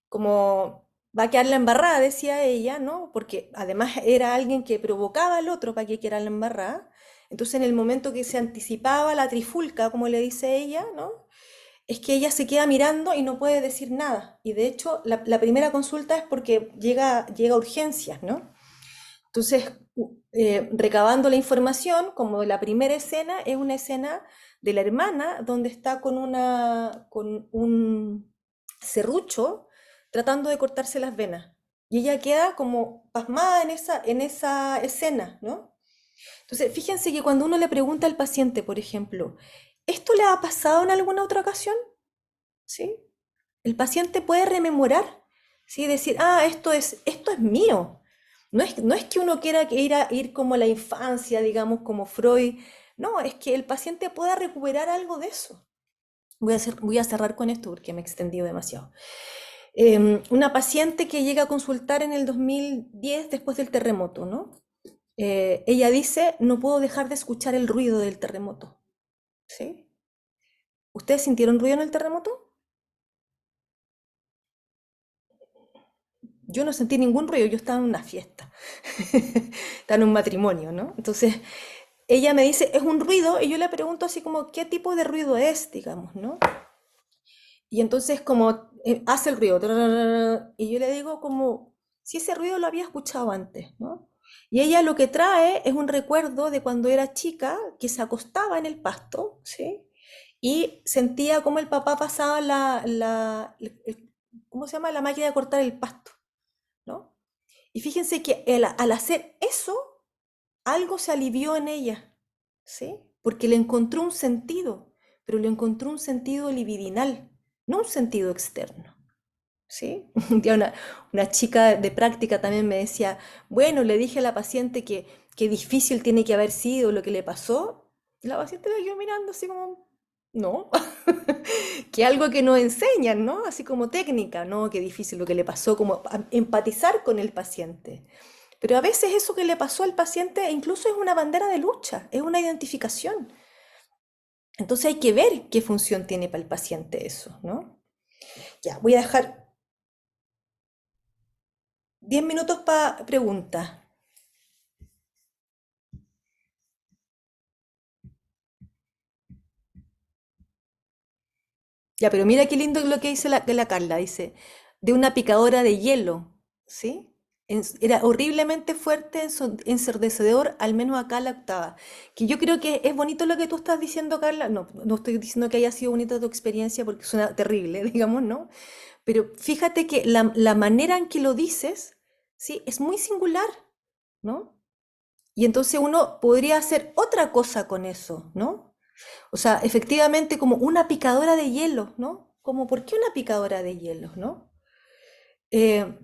Como va a quedar la embarrada, decía ella, ¿no? Porque además era alguien que provocaba al otro para que quedara la embarrada. Entonces en el momento que se anticipaba la trifulca, como le dice ella, ¿no? Es que ella se queda mirando y no puede decir nada. Y de hecho, la primera consulta es porque llega a urgencias, ¿no? Entonces, recabando la información, como la primera escena es una escena de la hermana donde está con un serrucho tratando de cortarse las venas. Y ella queda como pasmada en esa escena, ¿no? Entonces, fíjense que cuando uno le pregunta al paciente, por ejemplo, ¿esto le ha pasado en alguna otra ocasión? ¿Sí? El paciente puede rememorar, ¿sí? Decir, ah, esto es mío. No es que uno quiera ir como a la infancia, digamos, como Freud. No, es que el paciente pueda recuperar algo de eso. Voy a cerrar con esto porque me he extendido demasiado. Una paciente que llega a consultar en el 2010 después del terremoto, ¿no? Ella dice, no puedo dejar de escuchar el ruido del terremoto. ¿Sí? ¿Ustedes sintieron ruido en el terremoto? Yo no sentí ningún ruido, yo estaba en una fiesta, estaba en un matrimonio, ¿no? Entonces, ella me dice, es un ruido, y yo le pregunto así como, ¿qué tipo de ruido es, digamos, ¿no? Y entonces como hace el ruido, y yo le digo como, si ese ruido lo había escuchado antes, ¿no? Y ella lo que trae es un recuerdo de cuando era chica, que se acostaba en el pasto, ¿sí? Y sentía como el papá pasaba ¿cómo se llama? La máquina de cortar el pasto, ¿no? Y fíjense que al hacer eso, algo se alivió en ella, ¿sí? Porque le encontró un sentido, pero le encontró un sentido libidinal, no un sentido externo, ¿sí? Un día una chica de práctica también me decía, bueno, le dije a la paciente que difícil tiene que haber sido lo que le pasó, y la paciente la quedó mirando así como, no, que algo que nos enseñan, ¿no? Así como técnica, ¿no? Qué difícil lo que le pasó, como empatizar con el paciente. Pero a veces eso que le pasó al paciente incluso es una bandera de lucha, es una identificación. Entonces hay que ver qué función tiene para el paciente eso, ¿no? Ya, voy a dejar 10 minutos para preguntas. Ya, pero mira qué lindo lo que dice la Carla, dice, de una picadora de hielo, ¿sí? Era horriblemente fuerte, ensordecedor, al menos acá la octava. Que yo creo que es bonito lo que tú estás diciendo, Carla. No, no estoy diciendo que haya sido bonita tu experiencia porque suena terrible, digamos, ¿no? Pero fíjate que la manera en que lo dices, ¿sí? Es muy singular, ¿no? Y entonces uno podría hacer otra cosa con eso, ¿no? O sea, efectivamente como una picadora de hielo, ¿no? Como, ¿por qué una picadora de hielo, ¿no? Eh,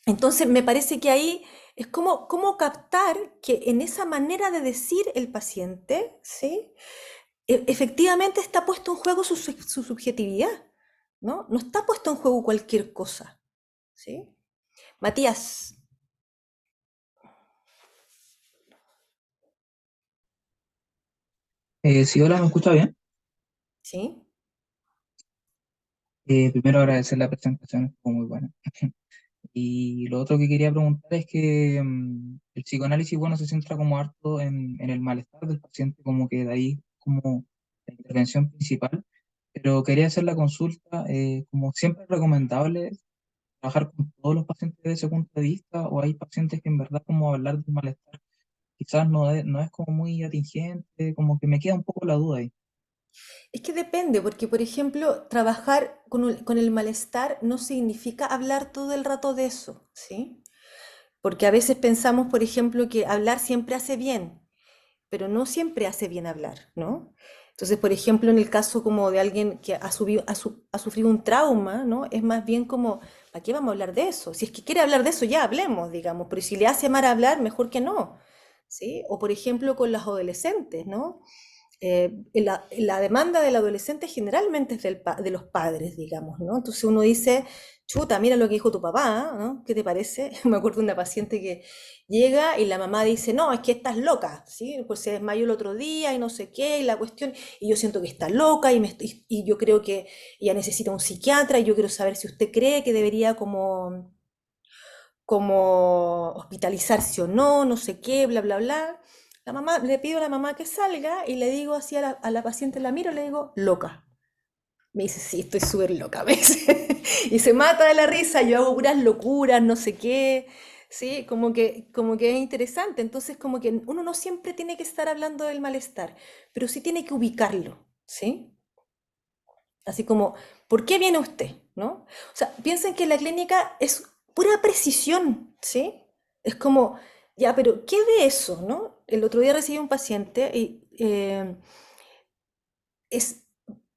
entonces me parece que ahí es como captar que en esa manera de decir el paciente, ¿sí? Efectivamente está puesto en juego su subjetividad, ¿no? No está puesto en juego cualquier cosa, ¿sí? Matías, Sí, hola, ¿me escucha bien? ¿sí? Primero agradecer la presentación, estuvo muy buena. Y lo otro que quería preguntar es que el psicoanálisis, bueno, se centra como harto en el malestar del paciente, como que de ahí como la intervención principal, pero quería hacer la consulta, como siempre es recomendable trabajar con todos los pacientes desde ese punto de vista, o hay pacientes que en verdad como hablar del malestar quizás no es como muy atingente, como que me queda un poco la duda ahí. Es que depende, porque por ejemplo, trabajar con el malestar no significa hablar todo el rato de eso, ¿sí? Porque a veces pensamos, por ejemplo, que hablar siempre hace bien, pero no siempre hace bien hablar, ¿no? Entonces, por ejemplo, en el caso como de alguien que ha sufrido un trauma, ¿no? Es más bien como, ¿para qué vamos a hablar de eso? Si es que quiere hablar de eso, ya hablemos, digamos, pero si le hace mal hablar, mejor que no, ¿sí? O por ejemplo con los adolescentes, ¿no? La demanda del adolescente generalmente es de los padres, digamos, ¿no? Entonces uno dice, chuta, mira lo que dijo tu papá, ¿no? ¿Qué te parece? Me acuerdo de una paciente que llega y la mamá dice, no, es que estás loca, ¿sí? Pues se desmayó el otro día y no sé qué, y la cuestión, y yo siento que está loca y yo creo que ella necesita un psiquiatra y yo quiero saber si usted cree que debería como hospitalizarse o no, no sé qué, bla, bla, bla. La mamá, le pido a la mamá que salga y le digo así a la paciente, la miro, le digo, loca. Me dice, sí, estoy súper loca, me dice. Y se mata de la risa, yo hago puras locuras, no sé qué. Sí, como que es interesante. Entonces, como que uno no siempre tiene que estar hablando del malestar, pero sí tiene que ubicarlo, ¿sí? Así como, ¿por qué viene usted? ¿No? O sea, piensen que la clínica es pura precisión, ¿sí? Es como, ya, pero ¿qué de eso, no? El otro día recibí un paciente y es,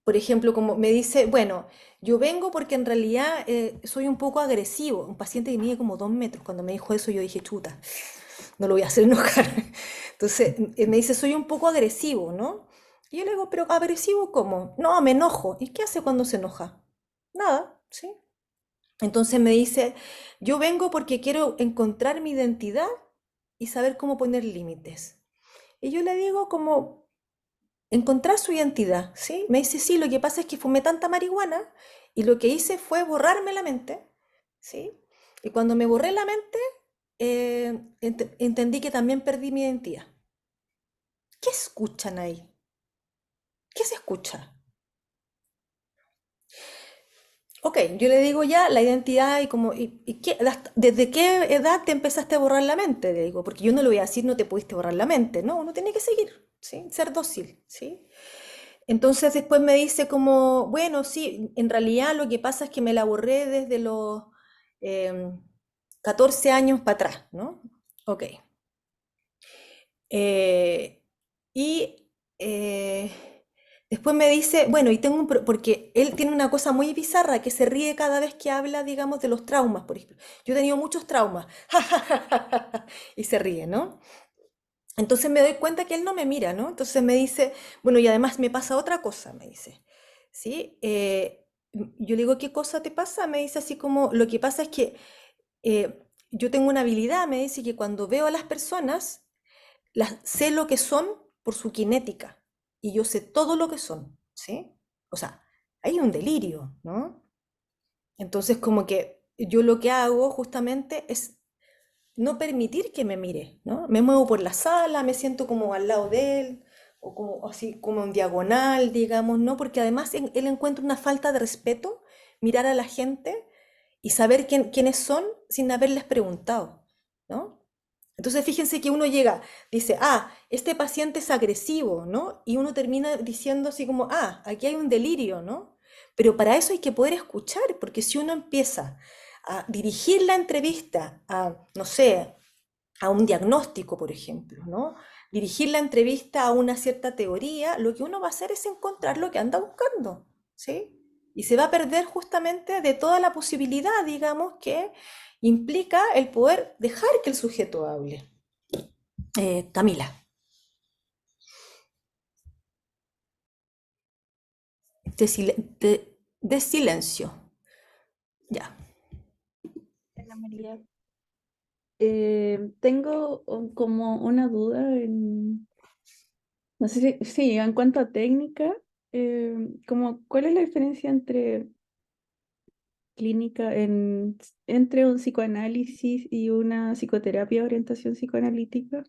por ejemplo, como me dice, bueno, yo vengo porque en realidad soy un poco agresivo. Un paciente que mide como 2 metros. Cuando me dijo eso, yo dije, chuta, no lo voy a hacer enojar. Entonces me dice, soy un poco agresivo, ¿no? Y yo le digo, pero agresivo ¿cómo? No, me enojo. ¿Y qué hace cuando se enoja? Nada, ¿sí? Entonces me dice, yo vengo porque quiero encontrar mi identidad y saber cómo poner límites. Y yo le digo como encontrar su identidad, ¿sí? Me dice, sí, lo que pasa es que fumé tanta marihuana y lo que hice fue borrarme la mente, ¿sí? Y cuando me borré la mente, entendí que también perdí mi identidad. ¿Qué escuchan ahí? ¿Qué se escucha? Ok, yo le digo ya la identidad y como, ¿desde qué edad te empezaste a borrar la mente? Le digo, porque yo no le voy a decir no te pudiste borrar la mente, no, uno tiene que seguir, ¿sí? Ser dócil, ¿sí? Entonces después me dice como, bueno, sí, en realidad lo que pasa es que me la borré desde los em, 14 años para atrás, ¿no? Ok. Eh, y eh, después me dice, bueno, y tengo porque él tiene una cosa muy bizarra que se ríe cada vez que habla, digamos, de los traumas, por ejemplo. Yo he tenido muchos traumas, y se ríe, ¿no? Entonces me doy cuenta que él no me mira, ¿no? Entonces me dice, bueno, y además me pasa otra cosa, me dice, ¿sí? Yo le digo, ¿qué cosa te pasa? Me dice así como, lo que pasa es que yo tengo una habilidad, me dice, que cuando veo a las personas, sé lo que son por su cinética y yo sé todo lo que son, ¿sí? O sea, hay un delirio, ¿no? Entonces como que yo lo que hago justamente es no permitir que me mire, ¿no? Me muevo por la sala, me siento como al lado de él, o como así como en diagonal, digamos, ¿no? Porque además él encuentra una falta de respeto mirar a la gente y saber quiénes son sin haberles preguntado, ¿no? Entonces fíjense que uno llega, dice, ah, este paciente es agresivo, ¿no? Y uno termina diciendo así como, ah, aquí hay un delirio, ¿no? Pero para eso hay que poder escuchar, porque si uno empieza a dirigir la entrevista a, no sé, a un diagnóstico, por ejemplo, ¿no? Dirigir la entrevista a una cierta teoría, lo que uno va a hacer es encontrar lo que anda buscando, ¿sí? Y se va a perder justamente de toda la posibilidad, digamos, que implica el poder dejar que el sujeto hable. Camila. De silencio. Ya. Ana María, tengo como una duda no sé si, sí, en cuanto a técnica, como cuál es la diferencia entre clínica entre un psicoanálisis y una psicoterapia de orientación psicoanalítica.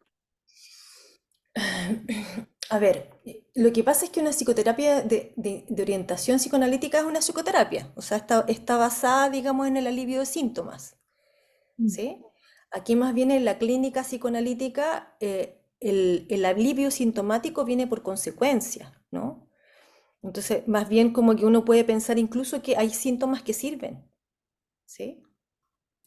A ver, lo que pasa es que una psicoterapia de orientación psicoanalítica es una psicoterapia, o sea, está basada, digamos, en el alivio de síntomas, Mm. ¿sí? Aquí más bien en la clínica psicoanalítica, el alivio sintomático viene por consecuencia, ¿no? Entonces, más bien como que uno puede pensar incluso que hay síntomas que sirven, ¿sí?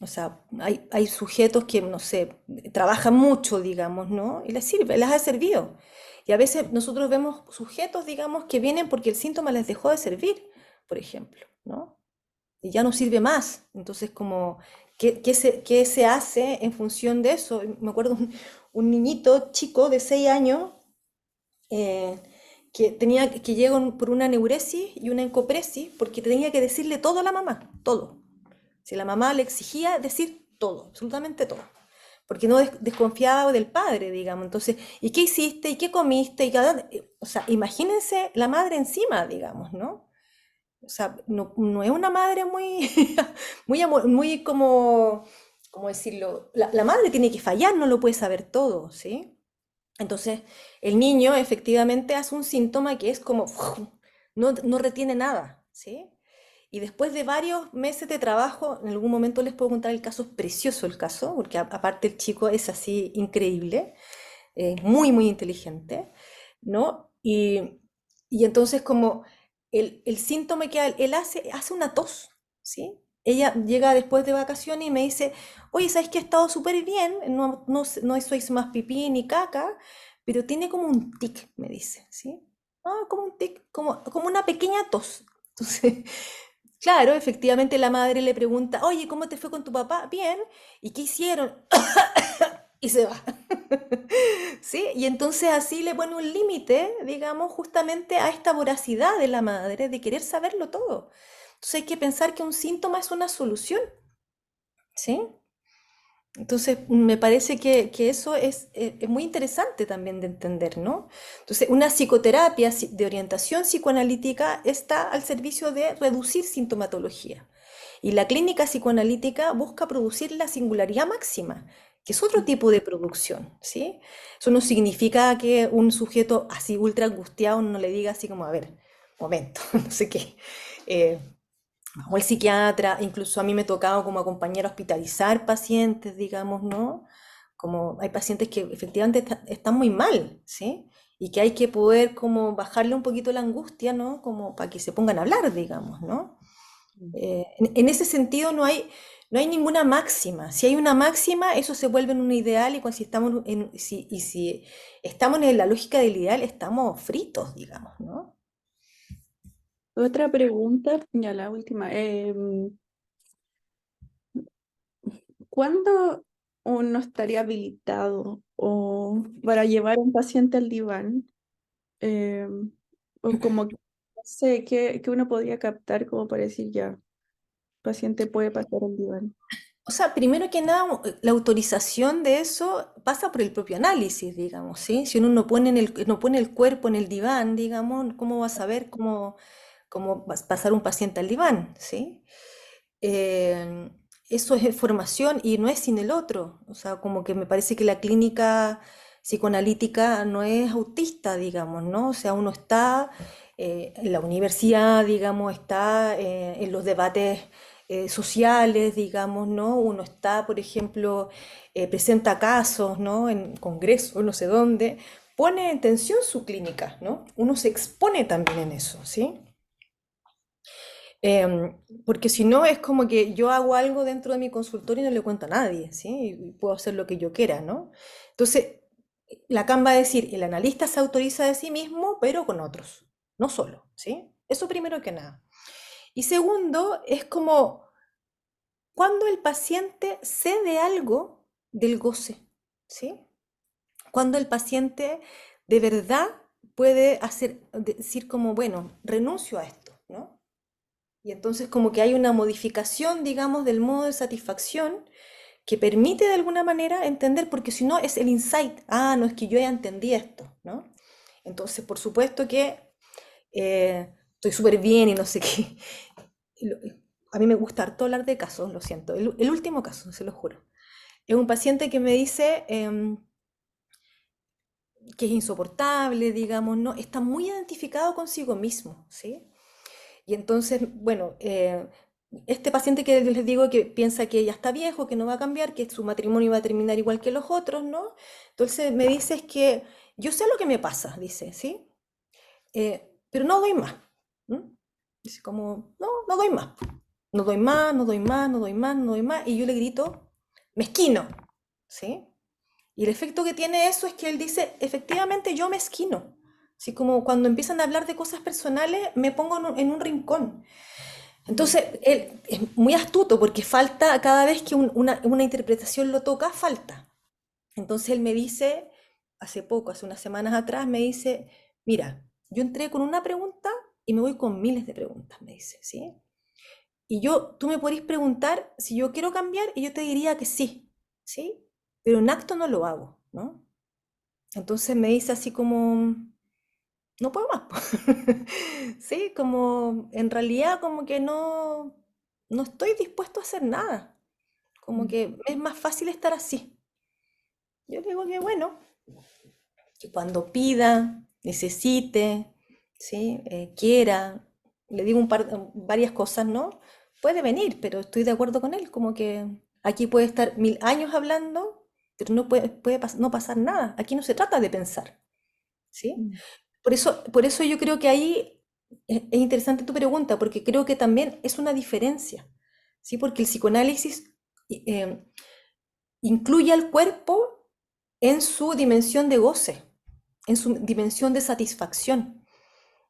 O sea, hay sujetos que, no sé, trabajan mucho, digamos, ¿no? Y les sirve, les ha servido. Y a veces nosotros vemos sujetos, digamos, que vienen porque el síntoma les dejó de servir, por ejemplo, ¿no? Y ya no sirve más. Entonces, como, ¿qué se hace en función de eso? Me acuerdo un niñito chico de 6 años eh, que llegó por una neuresis y una encopresis porque tenía que decirle todo a la mamá, todo. Si la mamá le exigía decir todo, absolutamente todo, porque no desconfiaba del padre, digamos. Entonces, ¿y qué hiciste? ¿Y qué comiste? O sea, imagínense la madre encima, digamos, ¿no? O sea, no es una madre muy, muy como, ¿cómo decirlo? La madre tiene que fallar, no lo puede saber todo, ¿sí? Entonces, el niño efectivamente hace un síntoma que es como, no retiene nada, ¿sí? Y después de varios meses de trabajo, en algún momento les puedo contar el caso, es precioso el caso, porque aparte el chico es así increíble, muy, muy inteligente, ¿no? Y entonces como el síntoma que él hace una tos, ¿sí? Ella llega después de vacaciones y me dice, oye, ¿sabes que he estado súper bien? No soy más pipí ni caca, pero tiene como un tic, me dice, ¿sí? Ah, como un tic, como una pequeña tos. Entonces, claro, efectivamente la madre le pregunta, oye, ¿cómo te fue con tu papá? Bien. ¿Y qué hicieron? Y se va. ¿Sí? Y entonces así le pone un límite, digamos, justamente a esta voracidad de la madre de querer saberlo todo. Entonces hay que pensar que un síntoma es una solución, ¿sí? Entonces me parece que eso es muy interesante también de entender, ¿no? Entonces una psicoterapia de orientación psicoanalítica está al servicio de reducir sintomatología. Y la clínica psicoanalítica busca producir la singularidad máxima, que es otro tipo de producción, ¿sí? Eso no significa que un sujeto así ultra angustiado no le diga así como, a ver, momento, no sé qué. o el psiquiatra, incluso a mí me tocaba como acompañar a hospitalizar pacientes, digamos, ¿no? Como hay pacientes que efectivamente están muy mal, ¿sí? Y que hay que poder como bajarle un poquito la angustia, ¿no? Como para que se pongan a hablar, digamos, ¿no? En ese sentido no hay ninguna máxima. Si hay una máxima, eso se vuelve en un ideal y cuando si estamos en la lógica del ideal, estamos fritos, digamos, ¿no? Otra pregunta, ya la última. ¿Cuándo uno estaría habilitado o para llevar a un paciente al diván? O como que, no sé, que uno podría captar como para decir ya, el paciente puede pasar al diván. O sea, primero que nada, la autorización de eso pasa por el propio análisis, digamos, ¿sí? Si uno no pone el cuerpo en el diván, digamos, ¿cómo va a saber cómo va a pasar un paciente al diván, ¿sí? Eh, Eso es formación y no es sin el otro. O sea, como que me parece que la clínica psicoanalítica no es autista, digamos, ¿no? O sea, uno está en la universidad, digamos, está en los debates sociales, digamos, ¿no? Uno está, por ejemplo, presenta casos, ¿no? En congresos, no sé dónde, pone en tensión su clínica, ¿no? Uno se expone también en eso, ¿sí? Porque si no es como que yo hago algo dentro de mi consultorio y no le cuento a nadie, ¿sí? Y puedo hacer lo que yo quiera, ¿no? Entonces, Lacan va a decir, el analista se autoriza de sí mismo, pero con otros, no solo, ¿sí? Eso primero que nada. Y segundo, es como cuando el paciente cede algo del goce, ¿sí? Cuando el paciente de verdad puede decir como, bueno, renuncio a esto, ¿no? Y entonces como que hay una modificación, digamos, del modo de satisfacción que permite de alguna manera entender, porque si no es el insight, ah, no es que yo ya entendí esto, ¿no? Entonces, por supuesto que estoy súper bien y no sé qué. Lo- A mí me gusta harto hablar de casos, lo siento. El último caso, se lo juro. Es un paciente que me dice que es insoportable, digamos, ¿no? Está muy identificado consigo mismo, ¿sí? Y entonces, bueno, este paciente que les digo que piensa que ya está viejo, que no va a cambiar, que su matrimonio va a terminar igual que los otros, ¿no? Entonces me dice es que yo sé lo que me pasa, dice, ¿sí? Pero no doy más. ¿M? Dice como, no, no doy más. No doy más, no doy más, no doy más, no doy más. Y yo le grito, mezquino, ¿sí? Y el efecto que tiene eso es que él dice, efectivamente yo mezquino. Así como cuando empiezan a hablar de cosas personales, me pongo en un rincón. Entonces, él es muy astuto porque falta, cada vez que una interpretación lo toca, falta. Entonces él me dice, hace poco, hace unas semanas atrás, me dice, mira, yo entré con una pregunta y me voy con miles de preguntas, me dice, ¿sí? Y tú me podés preguntar si yo quiero cambiar y yo te diría que sí, ¿sí? Pero en acto no lo hago, ¿no? Entonces me dice así como, no puedo más. Sí, como en realidad como que no estoy dispuesto a hacer nada. Como que es más fácil estar así. Yo le digo que bueno, que cuando pida, necesite, ¿sí? Quiera, le digo varias cosas, ¿no? Puede venir, pero estoy de acuerdo con él, como que aquí puede estar 1000 años hablando, pero no pasar nada. Aquí no se trata de pensar, ¿sí? Por eso yo creo que ahí es interesante tu pregunta, porque creo que también es una diferencia, ¿sí? Porque el psicoanálisis eh, incluye al cuerpo en su dimensión de goce, en su dimensión de satisfacción,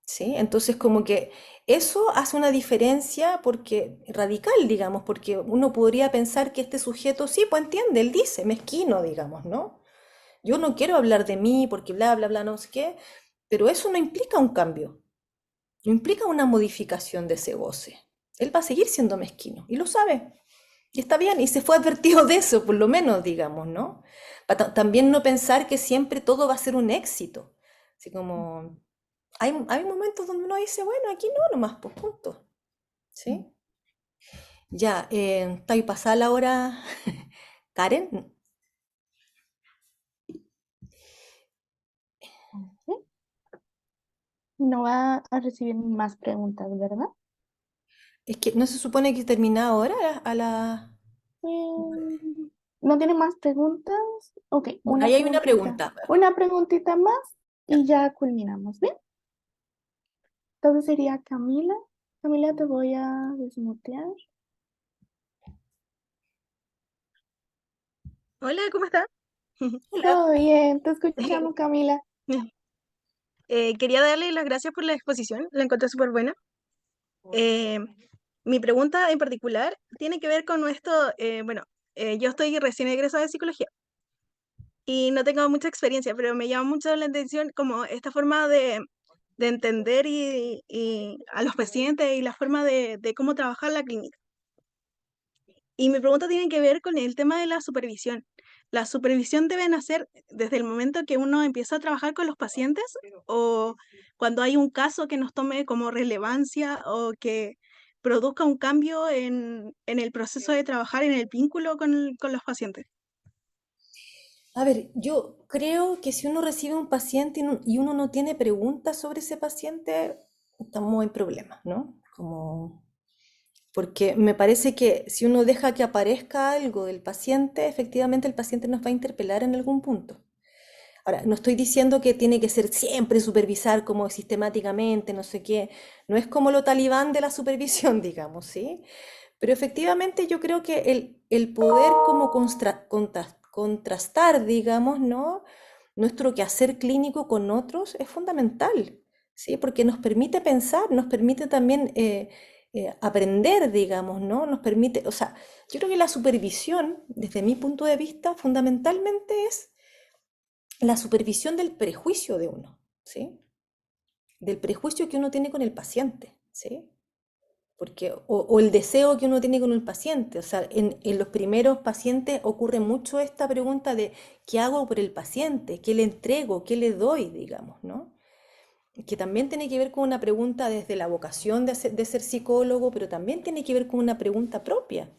¿sí? Entonces como que eso hace una diferencia porque radical, digamos, porque uno podría pensar que este sujeto sí, pues entiende, él dice, mezquino, digamos, ¿no? Yo no quiero hablar de mí porque bla, bla, bla, no sé qué, pero eso no implica un cambio. No implica una modificación de ese goce. Él va a seguir siendo mezquino y lo sabe. Y está bien, y se fue advertido de eso, por lo menos, digamos, ¿no? También no pensar que siempre todo va a ser un éxito. Así como, hay momentos donde uno dice, bueno, aquí no, nomás, pues punto. ¿Sí? Ya, está ahí pasada la hora, Karen. ¿Sí? No va a recibir más preguntas, ¿verdad? Es que no se supone que termina ahora Mm, ¿No tiene más preguntas? Ok, Bueno, ahí hay una pregunta. Una preguntita más Ya. y ya culminamos, ¿bien? Entonces sería Camila. Camila, te voy a desmutear. Hola, ¿cómo estás? Hola. Todo bien, te escuchamos, Camila. Quería darle las gracias por la exposición, la encontré súper buena. Eh, Mi pregunta en particular tiene que ver con esto, bueno, yo estoy recién egresada de psicología y no tengo mucha experiencia, pero me llama mucho la atención como esta forma de entender y a los pacientes y la forma de cómo trabajar la clínica. Y mi pregunta tiene que ver con el tema de la supervisión. ¿La supervisión debe nacer desde el momento que uno empieza a trabajar con los pacientes o cuando hay un caso que nos tome como relevancia o que produzca un cambio en el proceso de trabajar en el vínculo con los pacientes? A ver, yo creo que si uno recibe un paciente y uno no tiene preguntas sobre ese paciente, estamos en problemas, ¿no? Porque me parece que si uno deja que aparezca algo del paciente, efectivamente el paciente nos va a interpelar en algún punto. Ahora, no estoy diciendo que tiene que ser siempre supervisar como sistemáticamente, no sé qué. No es como lo talibán de la supervisión, digamos, ¿sí? Pero efectivamente yo creo que el poder como contrastar, digamos, ¿no? Nuestro quehacer clínico con otros es fundamental, ¿sí? Porque nos permite pensar, nos permite también aprender, digamos, ¿no? Nos permite, o sea, yo creo que la supervisión, desde mi punto de vista, fundamentalmente es la supervisión del prejuicio de uno, ¿sí? Del prejuicio que uno tiene con el paciente, ¿sí? Porque, o el deseo que uno tiene con el paciente. O sea, en los primeros pacientes ocurre mucho esta pregunta de ¿qué hago por el paciente? ¿Qué le entrego? ¿Qué le doy? Digamos, ¿no? Que también tiene que ver con una pregunta desde la vocación de ser psicólogo, pero también tiene que ver con una pregunta propia,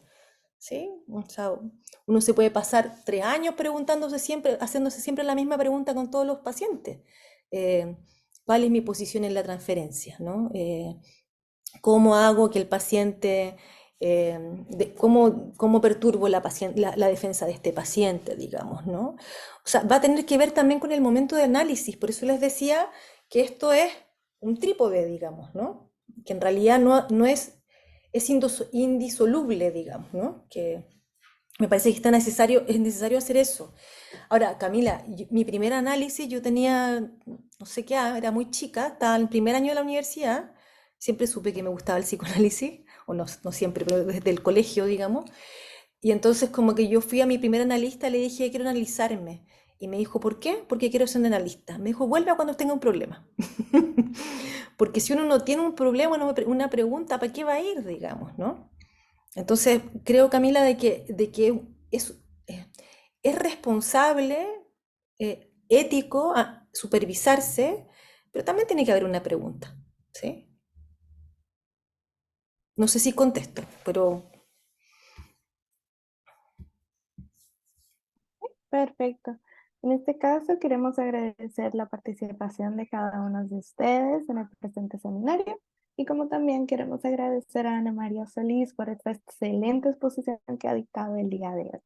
¿sí? O sea, uno se puede pasar 3 años preguntándose siempre, haciéndose siempre la misma pregunta con todos los pacientes. Eh, ¿Cuál es mi posición en la transferencia, ¿no? ¿Cómo hago que el paciente, cómo perturbo la defensa de este paciente, digamos, ¿no? O sea, va a tener que ver también con el momento de análisis, por eso les decía que esto es un trípode, digamos, ¿no? Que en realidad no es, indisoluble, digamos, ¿no? Que me parece que es necesario hacer eso. Ahora, Camila, mi primer análisis, yo tenía, no sé qué, era muy chica, estaba en el primer año de la universidad, siempre supe que me gustaba el psicoanálisis, o no, no siempre, pero desde el colegio, digamos, y entonces como que yo fui a mi primer analista, le dije, quiero analizarme, y me dijo, ¿por qué? Porque quiero ser un analista. Me dijo, vuelve cuando tenga un problema. Porque si uno no tiene un problema, una pregunta, ¿para qué va a ir, digamos, no? Entonces, creo, Camila, de que es responsable, ético, supervisarse, pero también tiene que haber una pregunta, ¿sí? No sé si contesto, pero Perfecto. En este caso, queremos agradecer la participación de cada uno de ustedes en el presente seminario y como también queremos agradecer a Ana María Solís por esta excelente exposición que ha dictado el día de hoy.